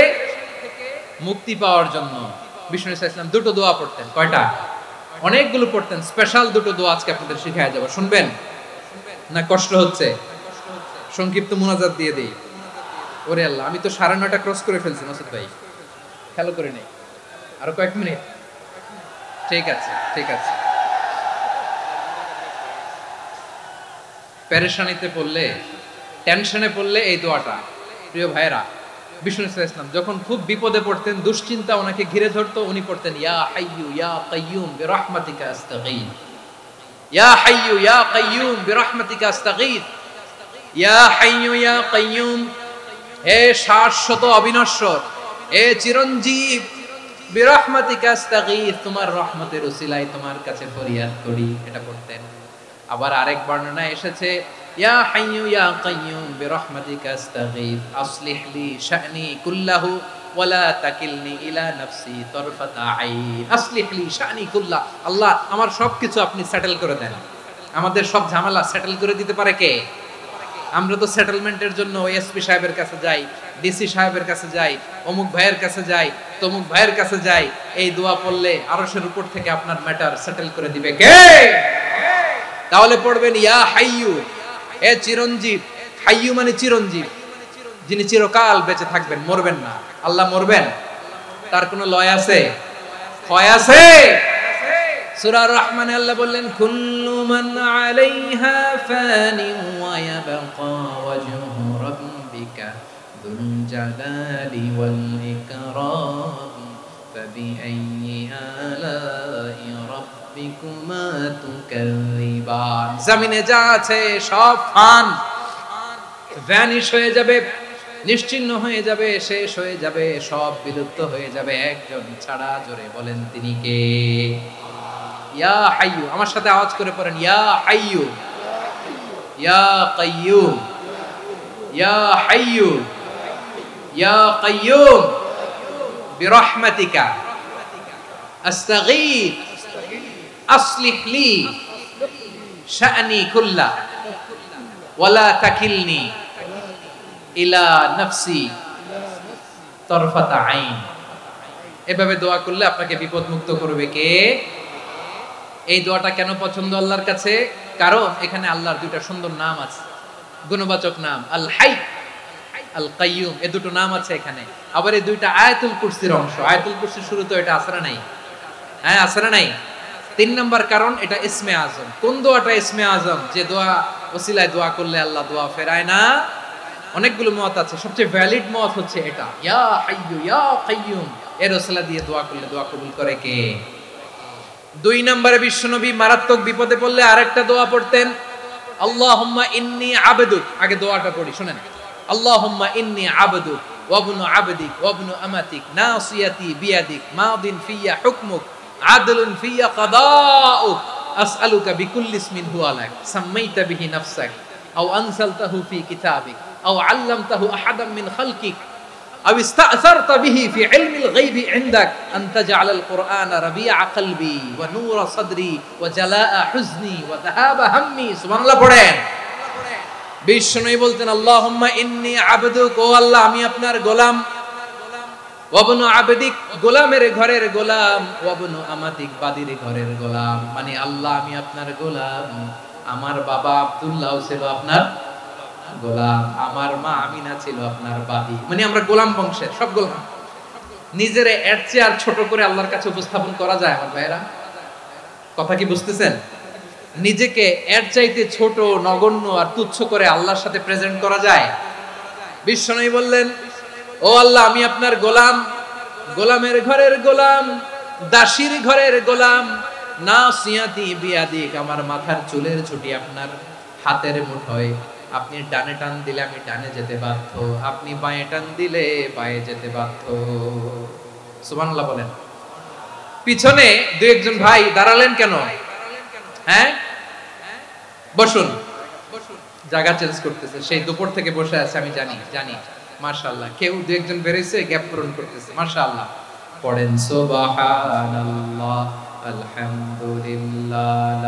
মুক্তি পাওয়ার জন্য বিষ্ণু ইসলাম 2টো দোয়া পড়তেন। কয়টা? অনেকগুলো পড়তেন। স্পেশাল 2টো দোয়া আজকে আপনাদের শিখায় যাব, শুনবেন না? কষ্ট হচ্ছে? সংক্ষিপ্ত মুনাজাত দিয়ে দেই। ওরে আল্লাহ, আমি তো 9:30 ক্রস করে ফেলছি মাসুদ ভাই, খেয়াল করে নেই। আরো কয়েক মিনিট? ঠিক আছে, ঠিক আছে। পেরেশানিতে পড়লে, টেনশনে পড়লে এই দোয়াটা, প্রিয় ভাইরা, বিষ্ণু ইসলাম যখন খুব বিপদে পড়তেন, দুশ্চিন্তা ওনাকে ঘিরে ধরতো, উনি পড়তেন ইয়া হাইয়্যু ইয়া কাইয়্যুম বিরহমাতিকা আস্তাগীথ, ইয়া হাইয়্যু ইয়া কাইয়্যুম বিরহমাতিকা আস্তাগীথ, ইয়া হাইয়্যু ইয়া কাইয়্যুম, হে শাশ্বত অবিনশ্বর, হে চিরঞ্জীব, বিরহমাতিকা আস্তাগীথ, তোমার রহমতের উসিলায় তোমার কাছে ফরিয়াদ করি। এটা পড়তেন। আবার আরেক বর্ণনায় এসেছে ইয়া হাইয়্যু ইয়া কাইয়্যুম বিরহমাতিকা আস্তাগীথ আসলিহ লি শা'নি কুল্লাহু ওয়া লা তাকিলনি ইলা নাফসি তারফাতা আইন। আসলিহ লি শা'নি কুল্লাহ, আল্লাহ আমার সবকিছু আপনি সেটেল করে দেন। আমাদের সব ঝামেলা সেটেল করে দিতে পারে কে? আমরা তো সেটেলমেন্টের জন্য এসপি সাহেবের কাছে যাই, ডিসি সাহেবের কাছে যাই, অমুক ভাইয়ের কাছে যাই, তমুক ভাইয়ের কাছে যাই। এই দোয়া পড়লে আরশের উপর থেকে আপনার ম্যাটার সেটেল করে দিবে কে? তাহলে পড়বেন ইয়া হাইয়্যু, হে চিরঞ্জীব। হাইয়্যু মানে চিরঞ্জীব, যিনি চিরকাল বেঁচে থাকবেন, মরবেন না। আল্লাহ মরবেন? তার কোনো লয় আছে? ক্ষয় আছে? সূরা রহমানে আল্লাহ বললেন কুল্লু মান আলাইহা ফানি ওয়া ইয়াবকা ওয়াজহু রাব্বিকা যুল জালালি ওয়াল ইকরাম ফাবিআইয়ি আলাই রাব্বিকুমা তুকাযিবান। জমিনে যা আছে সব ফান, ভ্যানিশ হয়ে যাবে, নিশ্চিহ্ন হয়ে যাবে, শেষ হয়ে যাবে, সব বিলুপ্ত হয়ে যাবে, একজন ছাড়া। জোরে বলেন তিনি কে? ইয়া হাইয়ু। আমার সাথে আওয়াজ করে পড়েন ইয়া হাইয়ু, ইয়া কাইয়ুম, ইয়া হাইয়ু, ইয়া কাইয়ুম বিরহমাতিকা আস্তাগীথ আসলিহ লি শা'নি কুল্লা ওয়ালা তাকিলনি ইলা নাফসি তরফাতা আইন। এভাবে দোয়া করলে আপনাকে বিপদ মুক্ত করবে কে? এই দোয়াটা কেন পছন্দ আল্লাহর কাছে? কারণ এখানে আল্লাহর দুইটা সুন্দর নাম আছে, গুণবাচক নাম, আল হাই, আল কাইয়ুম। এই দুটো নাম আছে এখানে। আবার এই দুইটা আয়াতুল কুরসির অংশ। আয়াতুল কুরসির শুরুতে এটা আছে না নাই? হ্যাঁ, আছে না নাই? 3 নাম্বার কারণ এটা ইসমে আজম। কোন দোয়াটা ইসমে আজম? যে দোয়া ওসিলায় দোয়া করলে আল্লাহ দোয়া ফেরায় না। অনেকগুলো মত আছে, সবচেয়ে ভ্যালিড মত হচ্ছে এটা, ইয়া হাইয়ু ইয়া কাইয়ুম। এর ওসিলা দিয়ে দোয়া করলে দোয়া কবুল করে কে? 2 নম্বরে বিশ্বনবী মারাত্মক বিপদে পড়লে আরেকটা দোয়া পড়তেন, আল্লাহুম্মা ইন্নী আবদুক। আগে দোয়াটা পড়ি, শুনেন। আল্লাহুম্মা ইন্নী আবদুক ওয়া ইবনু আবদিক ওয়া ইবনু আমাতিক নাসিয়াতি বিয়াদিক মাদিন ফিয়া হুকমুক আদলুন ফিয়া কাদাউক আসআলুকা বিকুল্লি ইসমিন হুয়া লাক সাম্মাইতা বিহি নাফসাক আও আনসালতাহু ফি কিতাবিক আও আল্লামতাহু আহাদাম মিন খালকিক আও ইস্তা'সারতা বিহি ফি ইলমিল গায়বি ইনদাক আন তাজআলাল কুরআনা রাবিআ কলবি ওয়া নূরা সাদরি ওয়া জালাআ হুজনি ওয়া যাহাবা হাম্মি। সুবহানাল্লাহ পড়েন। বিষ্ণুই বলতেন আল্লাহুম্মা ইন্নী আবদুক, ও আল্লাহ আমি আপনার গোলাম, ওয়া ইবনু আবদিক, গোলামের ঘরের গোলাম, ওয়া ইবনু আমাতিক, বাদীর ঘরের গোলাম। মানে আল্লাহ আমি আপনার গোলাম। আমার বাবা আব্দুল্লাহ ছিল আপনার গোলাম, আমার মা আমিনা ছিল আপনার বাদী। মানে আমরা গোলাম বংশের, সব গোলাম। নিজেরে এর চেয়ে আর ছোট করে আল্লাহর কাছে উপস্থাপন করা যায় আমার ভাইরা? কথা কি বুঝতেছেন? নিজেকে এর চাইতে ছোট, নগণ্য আর তুচ্ছ করে আল্লাহর সাথে প্রেজেন্ট করা যায়? বিশ্বনবী বললেন, ও আল্লাহ আমি আপনার গোলাম, গোলামের ঘরের গোলাম, দাসীর ঘরের গোলাম, নাসিয়াতি বিয়াদিক, আমার মাথার চুলের ছুটি আপনার হাতের মুঠোয়। আপনি ডানে টান দিলে আমি ডানে যেতে বাধ্য, আপনি বাঁয়ে টান দিলে বাঁয়ে যেতে বাধ্য। সুবহানাল্লাহ বলেন। পিছনে 2-1 জন ভাই দাঁড়ালেন কেন? হ্যাঁ, বসুন। জায়গা চেঞ্জ করতেছে, সেই দুপুর থেকে বসে আছে আমি জানি জানি। মাশাআল্লাহ, কেউ 2-1 জন বেরিয়েছে, গ্যাপ পূরণ করতেছে। মাশাআল্লাহ পড়েন সুবহানাল্লাহ আলহামদুলিল্লাহ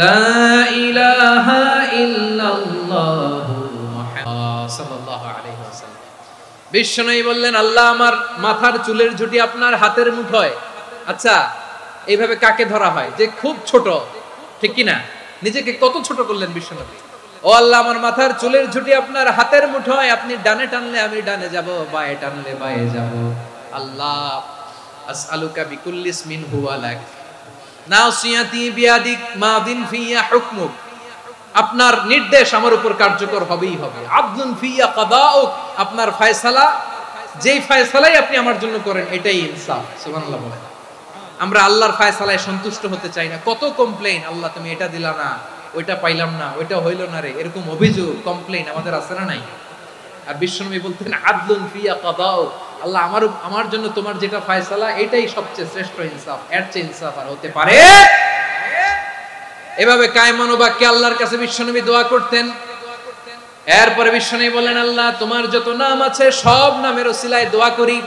লা ইলাহা ইল্লাল্লাহ মুহাম্মাদুর সাল্লাল্লাহু আলাইহি ওয়াসাল্লাম। বিশ্বনবী বললেন আল্লাহ আমার মাথার চুলের ঝুঁটি আপনার হাতের মুঠোয়। আচ্ছা, এইভাবে কাকে ধরা হয়? যে খুব ছোট, ঠিক কি না? নিজেকে কত ছোট করলেন বিশ্বনবী। ও আল্লাহ আমার মাথার চুলের ঝুঁটি আপনার হাতের মুঠোয়, আপনি ডানে টানলে আমি ডানে যাব, বাঁয়ে টানলে বাঁয়ে যাব। আল্লাহ আসআলুকা বিকুল্লি ইসমিন হুয়া লাক নাসিয়াতি বিয়াদিক মাদিন ফিয়া হুকমুক, আপনার নির্দেশ আমার উপর কার্যকর হবেই হবে। আদলুন ফিয়া কাদাউক, আপনার ফয়সালা, যেই ফয়সালাই আপনি আমার জন্য করেন এটাই ইনসাফ। সুবহানাল্লাহ বলেন। আমরা আল্লাহর ফয়সালায় সন্তুষ্ট হতে চাই না। কত কমপ্লেইন, আল্লাহ তুমি এটা দিলা না, ওইটা পাইলাম না, ওইটা হইল না রে, এরকম অভিযোগ, কমপ্লেইন আমাদের আছে না নাই? আর বিশ্বনবী বলতেন আদলুন ফিয়া কাদাউক, আল্লাহ আমার জন্য তোমার যেটা ফয়সালা এটাই সবচেয়ে শ্রেষ্ঠ ইনসাফ, এর চেয়ে ইনসাফ আর হতে পারে? এভাবে কায়মান বাক্যে আল্লাহর কাছে বিশ্বনবী দোয়া করতেন। এরপরে বিশ্বনবী বলেন আল্লাহ তোমার যত নাম আছে সব নামের ওসিলায় দোয়া করি,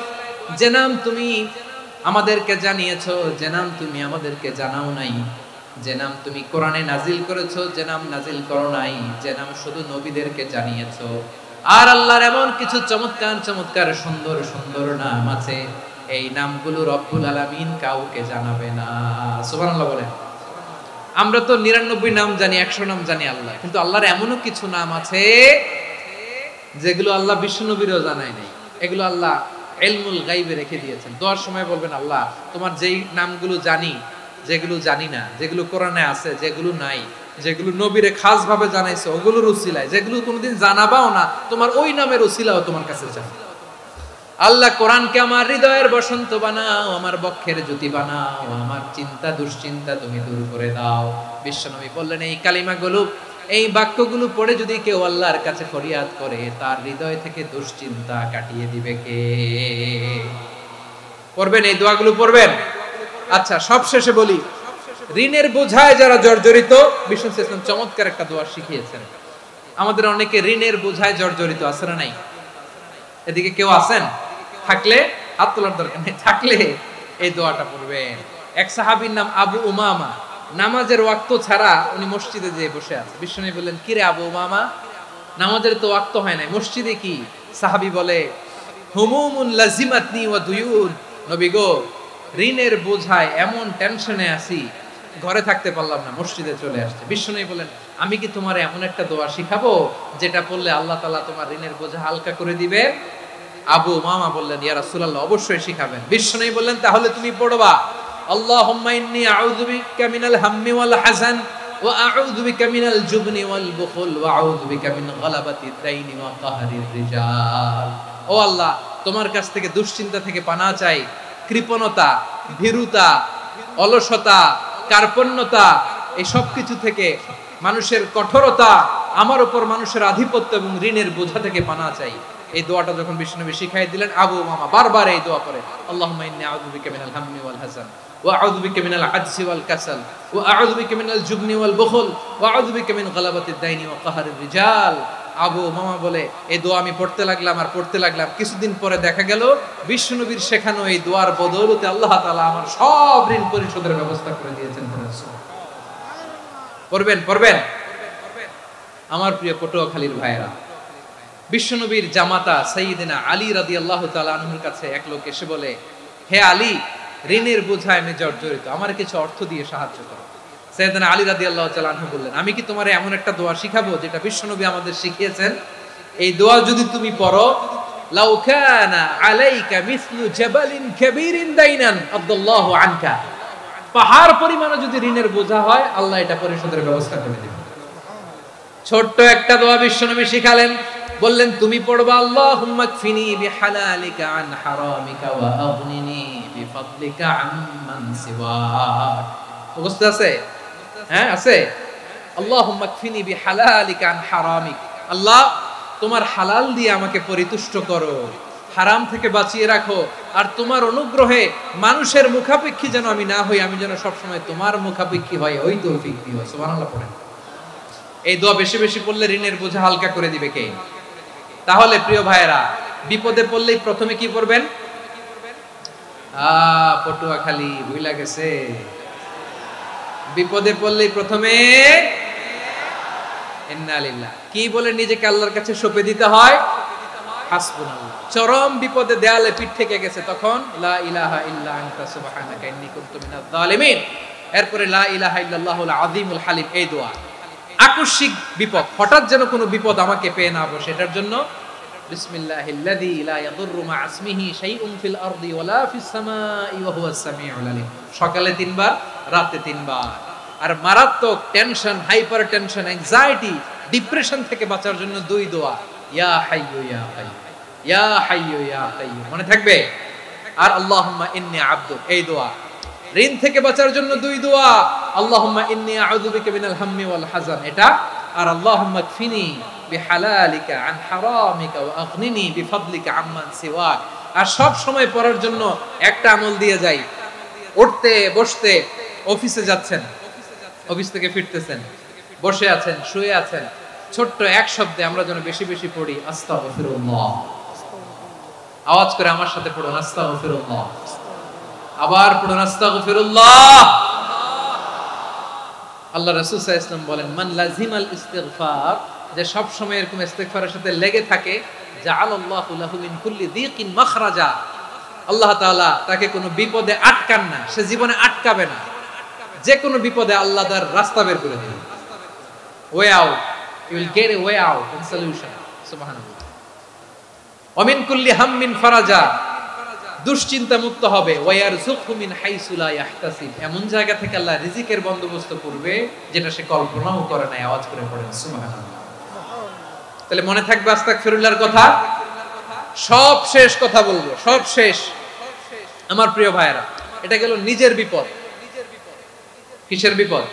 যে নাম তুমি আমাদেরকে জানিয়েছো, যে নাম তুমি আমাদেরকে জানাও নাই, যে নাম তুমি কোরআনে নাজিল করেছো, যে নাম নাজিল করো নাই, যে নাম শুধু নবীদেরকে জানিয়েছো। আর আল্লাহর এমন কিছু চমৎকার চমৎকার সুন্দর সুন্দর নাম আছে, এই নামগুলো রব্বুল আলামিন কাউকে জানাবে না। সুবহানাল্লাহ বলেন। আমরা তো 99 নাম জানি, 100 নাম জানি আল্লাহ, কিন্তু আল্লাহর এমনও কিছু নাম আছে যেগুলো আল্লাহ বিশ্বনবীরও জানায় নাই। এগুলো আল্লাহ ইলমুল গায়বে রেখে দিয়েছেন। দোয়ার সময় বলবেন, আল্লাহ তোমার যেই নামগুলো জানি, যেগুলো জানি না, যেগুলো কোরআনে আছে, যেগুলো নাই, যেগুলো নবীরে খাস ভাবে জানাইছো ওগুলোর উসিলায়, যেগুলো কোনোদিন জানাবাও না তোমার ওই নামের উসিলাও তোমার কাছে চাই। আল্লাহ কোরআনকে আমার হৃদয়ের বসন্ত বানাও, আমার বক্ষের জ্যোতি বানাও, আমার চিন্তা দুশ্চিন্তা তুমি দূর করে দাও। বিশ্বনবী বললেন, এই কালিমাগুলো, এই বাক্যগুলো পড়ে যদি কেউ আল্লাহর কাছে ফরিয়াদ করে, তার হৃদয় থেকে দুশ্চিন্তা কাটিয়ে দিবে কে? পড়বেন, এই দোয়াগুলো পড়বেন। আচ্ছা, সব শেষে বলি, ঋণের বোঝায় যারা জর্জরিত, বিষ্ণু ইসলাম চমৎকার একটা দোয়া শিখিয়েছেন। আমাদের অনেকে ঋণের বোঝায় জর্জরিত, আছে না নাই? এদিকে কেউ আছেন? থাকলে হাত তোলার দরকার নেই, থাকলে এই দোয়াটা পড়বেন। এক সাহাবীর নাম আবু উমামা, নামাজের ওয়াক্ত ছাড়া উনি মসজিদে যেয়ে বসে আছে। বিশ্বনবী বললেন, কি রে আবু উমামা, নামাজের তো ওয়াক্ত হয় নাই, মসজিদে কি? সাহাবী বলে, হুমুমুন লাজিমাতনি ওয়া দুয়ুন, নবী গো, ঋণের বোঝায় এমন টেনশনে আছি, ঘরে থাকতে পারলাম না, মসজিদে চলে আসছে। বিশ্বনবী বলেন, আমি কি তোমার এমন একটা দোয়া শিখাবো যেটা পড়লে আল্লাহ তাআলা তোমার ঋণের বোঝা হালকা করে দিবে? আবু উমামা বললেন, ইয়া রাসূলুল্লাহ, অবশ্যই শিখাবেন। বিশ্বনবী বললেন, তাহলে তুমি পড়বা, আল্লাহুম্মা ইন্নী আউযু বিকা মিনাল হাম্মি ওয়াল হাযান ওয়া আউযু বিকা মিনাল জুবনি ওয়াল বুখল ওয়া আউযু বিকা মিন গালাবাতিদ দাইনি ওয়া কাহরির রিজাল। ও আল্লাহ, তোমার কাছ থেকে দুশ্চিন্তা থেকে পানাহ চাই, কৃপণতা, ভীরুতা, অলসতা, কার্পণ্যতা, এই সব কিছু থেকে, মানুষের কঠোরতা, আমার উপর মানুষের আধিপত্য এবং ঋণের বোঝা থেকে পানাহ চাই। এই দোয়াটা যখন বিশ্বনবী শিখাই দিলেন, আবু উমামা বারবার এই দোয়া করে, আল্লাহুম্মা ইন্নী আউযু বিকা মিনাল হাম্মি ওয়াল হাযান ওয়া আউযু বিকা মিনাল আজজি ওয়াল কাসাল ওয়া আউযু বিকা মিনাল জুবনি ওয়াল বুখল ওয়া আউযু বিকা মিন গালাবাতিদ দাইনি ওয়া কাহরির রিজাল। আবু উমামা বলে, এই দোয়া আমি পড়তে লাগলাম আর পড়তে লাগলাম, কিছুদিন পরে দেখা গেল বিশ্বনবীর শেখানো এই দোয়ার বদৌলতে আল্লাহ তাআলা আমার সব ঋণ পরিশোধের ব্যবস্থা করে দিয়েছেন। পড়বেন, পড়বেন। আমার প্রিয় পটুয়াখালীর ভাইয়েরা, বিশ্বনবীর জামাতা সাইয়্যিদিনা আলী রাদিয়াল্লাহু তাআলা আনহুর কাছে এক লোক এসে বলে, হে আলী, ঋণের বোঝায় আমি জর্জরিত, আমার কিছু অর্থ দিয়ে সাহায্য করো। সাইয়্যিদিনা আলী রাদিয়াল্লাহু তাআলা আনহু বললেন, আমি কি তোমারে এমন একটা দোয়া শিখাবো যেটা বিশ্বনবী আমাদের শিখিয়েছেন? এই দোয়া যদি তুমি পড়ো, লাউ কানা আলাইকা মিসলু জাবালিন কাবীরিন দাইনান আব্দুল্লাহু আনকা, পাহাড় পরিমাণে যদি ঋণের বোঝা হয়, আল্লাহ এটা পরিশোধের ব্যবস্থা করে দিবেন। ছোট্ট একটা দোয়া বিশ্বনবী শিখালেন, বললেন, তুমি পড়বা, আল্লাহুম্মা কফিনি বিহালালিকা আন হারামিকা ওয়া আগনিনি বিফাদলিকা আম্মান সিওয়াক। বুঝতে আছে? হ্যাঁ, আছে। আল্লাহুম্মা কফিনি বিহালালিকা আন হারামিক, আল্লাহ তোমার হালাল দিয়ে আমাকে পরিতুষ্ট করো, হারাম থেকে বাঁচিয়ে রাখো, আর তোমার অনুগ্রহে মানুষের মুখাপেক্ষী যেন আমি না হই, আমি যেন সবসময় তোমার মুখাপেক্ষী হই, ওই তৌফিক দিও। সুবহানাল্লাহ পড়েন। এই দোয়া বেশি বেশি পড়লে ঋণের বোঝা হালকা করে দিবে কে? তাহলে প্রিয় ভাইয়েরা, বিপদে পড়লেই প্রথমে কি পড়বেন? পটুয়াখালী ভুইলা গেছে, বিপদে পড়লেই প্রথমে ইন্না লিল্লাহ কি বলে নিজেকে আল্লাহর কাছে সঁপে দিতে হয়, হাসবুনাল্লাহ। চরম বিপদে দেয়ালে পিঠ থেকে গেছে, তখন লা ইলাহা ইল্লা আনতা সুবহানাকা ইন্নী কুনতু মিনাজ জালিমিন। এরপরে লা ইলাহা ইল্লাল্লাহুল আযীমুল হালিম, এই দোয়া। আকস্মিক বিপদ, হঠাৎ যেন কোনো বিপদ আমাকে পেয়ে না বসে, এটার জন্য বিসমিল্লাহিল্লাযী লা ইয়াদুররু মা ইসমিহি শাইউন ফিল আরদি ওয়ালা ফিস সামাই ওয়া হুয়াস সামিউল আলিম। সকালে 3 বার, রাতে 3 বার। আর মারাত্মক tension, hyper tension, anxiety, depression থেকে বাঁচার জন্য 2 দোয়া, ইয়া হাইয়্যু ইয়া কাইয়্যুম, ইয়া হাইয়্যু ইয়া কাইয়্যুম, মনে থাকবে? আর আল্লাহুম্মা ইন্নী আবদুক, এই দোয়া। ঋণ থেকে বাঁচার জন্য 2 দোয়া, আল্লাহুম্মা ইন্নী আউযু বিকা মিনাল হাম্মি ওয়াল হাযান, এটা। আর আল্লাহুম্মা কফিনি বিহালালিকা আন হারামিকা ওয়া আগনিনি বিফাদলিকা আম্মান সিওয়াক। আর সব সময় পড়ার জন্য একটা আমল দিয়ে যাই, উঠতে বসতে, অফিসে যাচ্ছেন, অফিস থেকে ফিরতেছেন, বসে আছেন, শুয়ে আছেন, ছোট্ট এক শব্দে আমরা যেন বেশি বেশি পড়ি, আস্তাগফিরুল্লাহ। আওয়াজ করে আমার সাথে পড়ুন, আস্তাগফিরুল্লাহ। আবার পড়ুন, আস্তাগফিরুল্লাহ। আল্লাহ রাসূল সাল্লাল্লাহু আলাইহি ওয়াসাল্লাম বলেন, মান লাজিমাল ইস্তিগফার, যে সব সময় এরকম ইস্তিগফারের সাথে লেগে থাকে, জাআলাল্লাহু লাহু মিন কুল্লি যিকিন মাখরাজা, আল্লাহ তাআলা তাকে কোনো বিপদে আটকান না, সে জীবনে আটকাবে না। যে কোনো বিপদে আল্লাহ তার রাস্তা বের করে দিবেন, way out, you will get a way out and solution. সুবহানাল্লাহ। ওয়া মিন কুল্লি হাম্মিন ফারাজা, দুশ্চিন্তা মুক্ত হবে। ওয়া ইয়ারযুকহু মিন হাইসু লা ইয়াহতাসিব, এমন জায়গা থেকে আল্লাহ রিজিকের বন্দোবস্ত করবে যেটা সে কল্পনাও করে না। আওয়াজ করে পড়েন সুবহানাল্লাহ। তাহলে মনে থাকবে আস্তাগফিরুল্লাহর কথা। সব শেষ কথা বলবো, সব শেষ আমার প্রিয় ভাইয়েরা। এটা গেল নিজের বিপদ। কিসের বিপদ?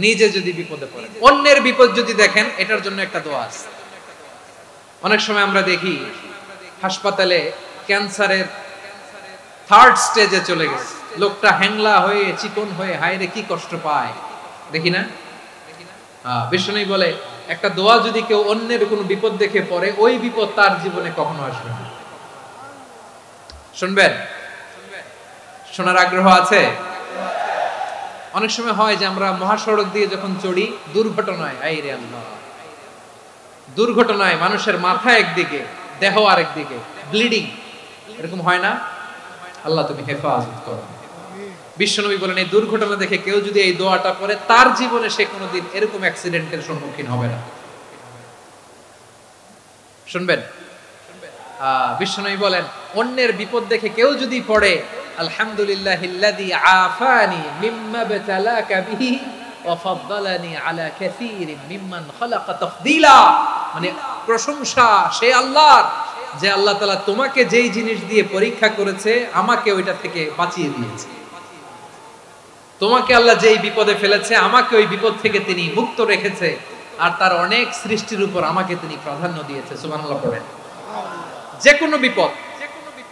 নিজে যদি বিপদে পড়েন। অন্যের বিপদ যদি দেখেন, এটার জন্য একটা দোয়া আছে। অনেক সময় আমরা দেখি হাসপাতালে ক্যান্সারের 3rd স্টেজে চলে গেছে, লোকটা হ্যাংলা হয়ে চিকন হয়ে হায়রে কি কষ্ট পায়, দেখি না? বিষ্ণু বলে একটা দোয়া যদি কেউ অন্যের কোনো বিপদ দেখে পড়ে, ওই বিপদ তার জীবনে কখনো আসবে না। শুনবেন? শোনার আগ্রহ আছে? অনেক সময় হয় যে আমরা মহাসড়ক দিয়ে যখন চড়ি, দুর্ঘটনায়, আইরে আল্লাহ, দুর্ঘটনায় মানুষের মাথা একদিকে, দেহ আরেকদিকে, ব্লিডিং, এরকম হয় না? আল্লাহ তুমি হেফাজত করো। বিশ্বনবী বলেন এই দুর্ঘটনা দেখে কেউ যদি এই দোয়াটা পড়ে, তার জীবনে সে কোনোদিন এরকম অ্যাক্সিডেন্টের সম্মুখীন হবে না। শুনবেন? বিশ্বনবী বলেন অন্যের বিপদ দেখে কেউ যদি পড়ে, আলহামদুলিল্লাহিল্লাযী আফানি মিম্মা বাতালাকা বিহি ওয়া ফাদ্দালানি আলা কাসীরিন মিম্মান খালাকা তাফদীলা, মানে প্রশংসা সে আল্লাহর, যে আল্লাহ তাআলা তোমাকে যেই জিনিস দিয়ে পরীক্ষা করেছে, আমাকে ওইটা থেকে বাঁচিয়ে দিয়েছে। তোমাকে আল্লাহ যেই বিপদে ফেলেছে, আমাকে ওই বিপদ থেকে তিনি মুক্ত রেখেছে, আর তার অনেক সৃষ্টির উপর আমাকে তিনি প্রাধান্য দিয়েছে। সুবহানাল্লাহ পড়েন। যে কোনো বিপদ,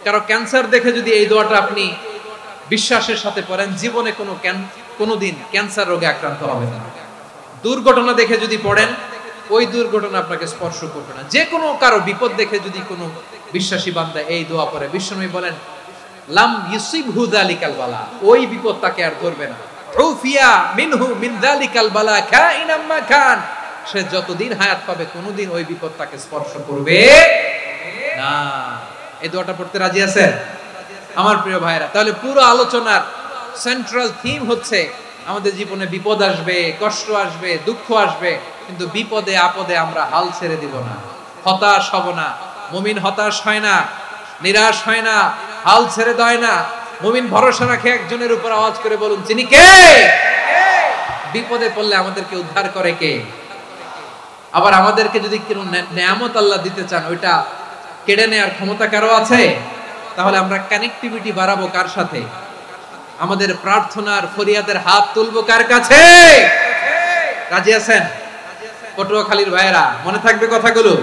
কারো ক্যান্সার দেখে যদি এই দোয়াটা আপনি বিশ্বাসের সাথে পড়েন, জীবনে কোনোদিন ক্যান্সার রোগে আক্রান্ত হবে না। দুর্ঘটনা দেখে যদি পড়েন, ওই দুর্ঘটনা আপনাকে স্পর্শ করবে না। যে কোনো কারো বিপদ দেখে যদি কোনো বিশ্বাসী বান্দা এই দোয়া পড়ে, বিশ্বনবী বলেন লাম ইউসিবহু যালিকাল বালা, ওই বিপদ তাকে আর ধরবে না। উফিয়া মিনহু মিন যালিকাল বালা কাইনাম মা কান, সে যতদিন হায়াত পাবে কোনোদিন ওই বিপদ তাকে স্পর্শ করবে না। এই দোয়াটা পড়তে রাজি আছেন আমার প্রিয় ভাইরা? তাহলে পুরো আলোচনার সেন্ট্রাল থিম হচ্ছে আমাদের জীবনে বিপদ আসবে, কষ্ট আসবে, দুঃখ আসবে, কিন্তু বিপদে আপদে আমরা হাল ছেড়ে দিব না, হতাশ হব না। মুমিন হতাশ হয় না, নিরাশ হয় না, হাল ছেড়ে দেয় না। মুমিন ভরসা রাখে একজনের উপর। আওয়াজ করে বলুন যিনি কে? বিপদে পড়লে আমাদেরকে উদ্ধার করে কে? আবার আমাদেরকে যদি কোনো নেয়ামত আল্লাহ দিতে চান, ওইটা কেড়ে নেওয়ার ক্ষমতা কারো আছে? তাহলে আমরা কানেক্টিভিটি বাড়াবো কার সাথে? আমাদের প্রার্থনার ফরিয়াদের হাত তুলবো কার কাছে? রাজি আছেন? পটুয়াখালীর ভাইয়েরা, মনে থাকবে কথাগুলো?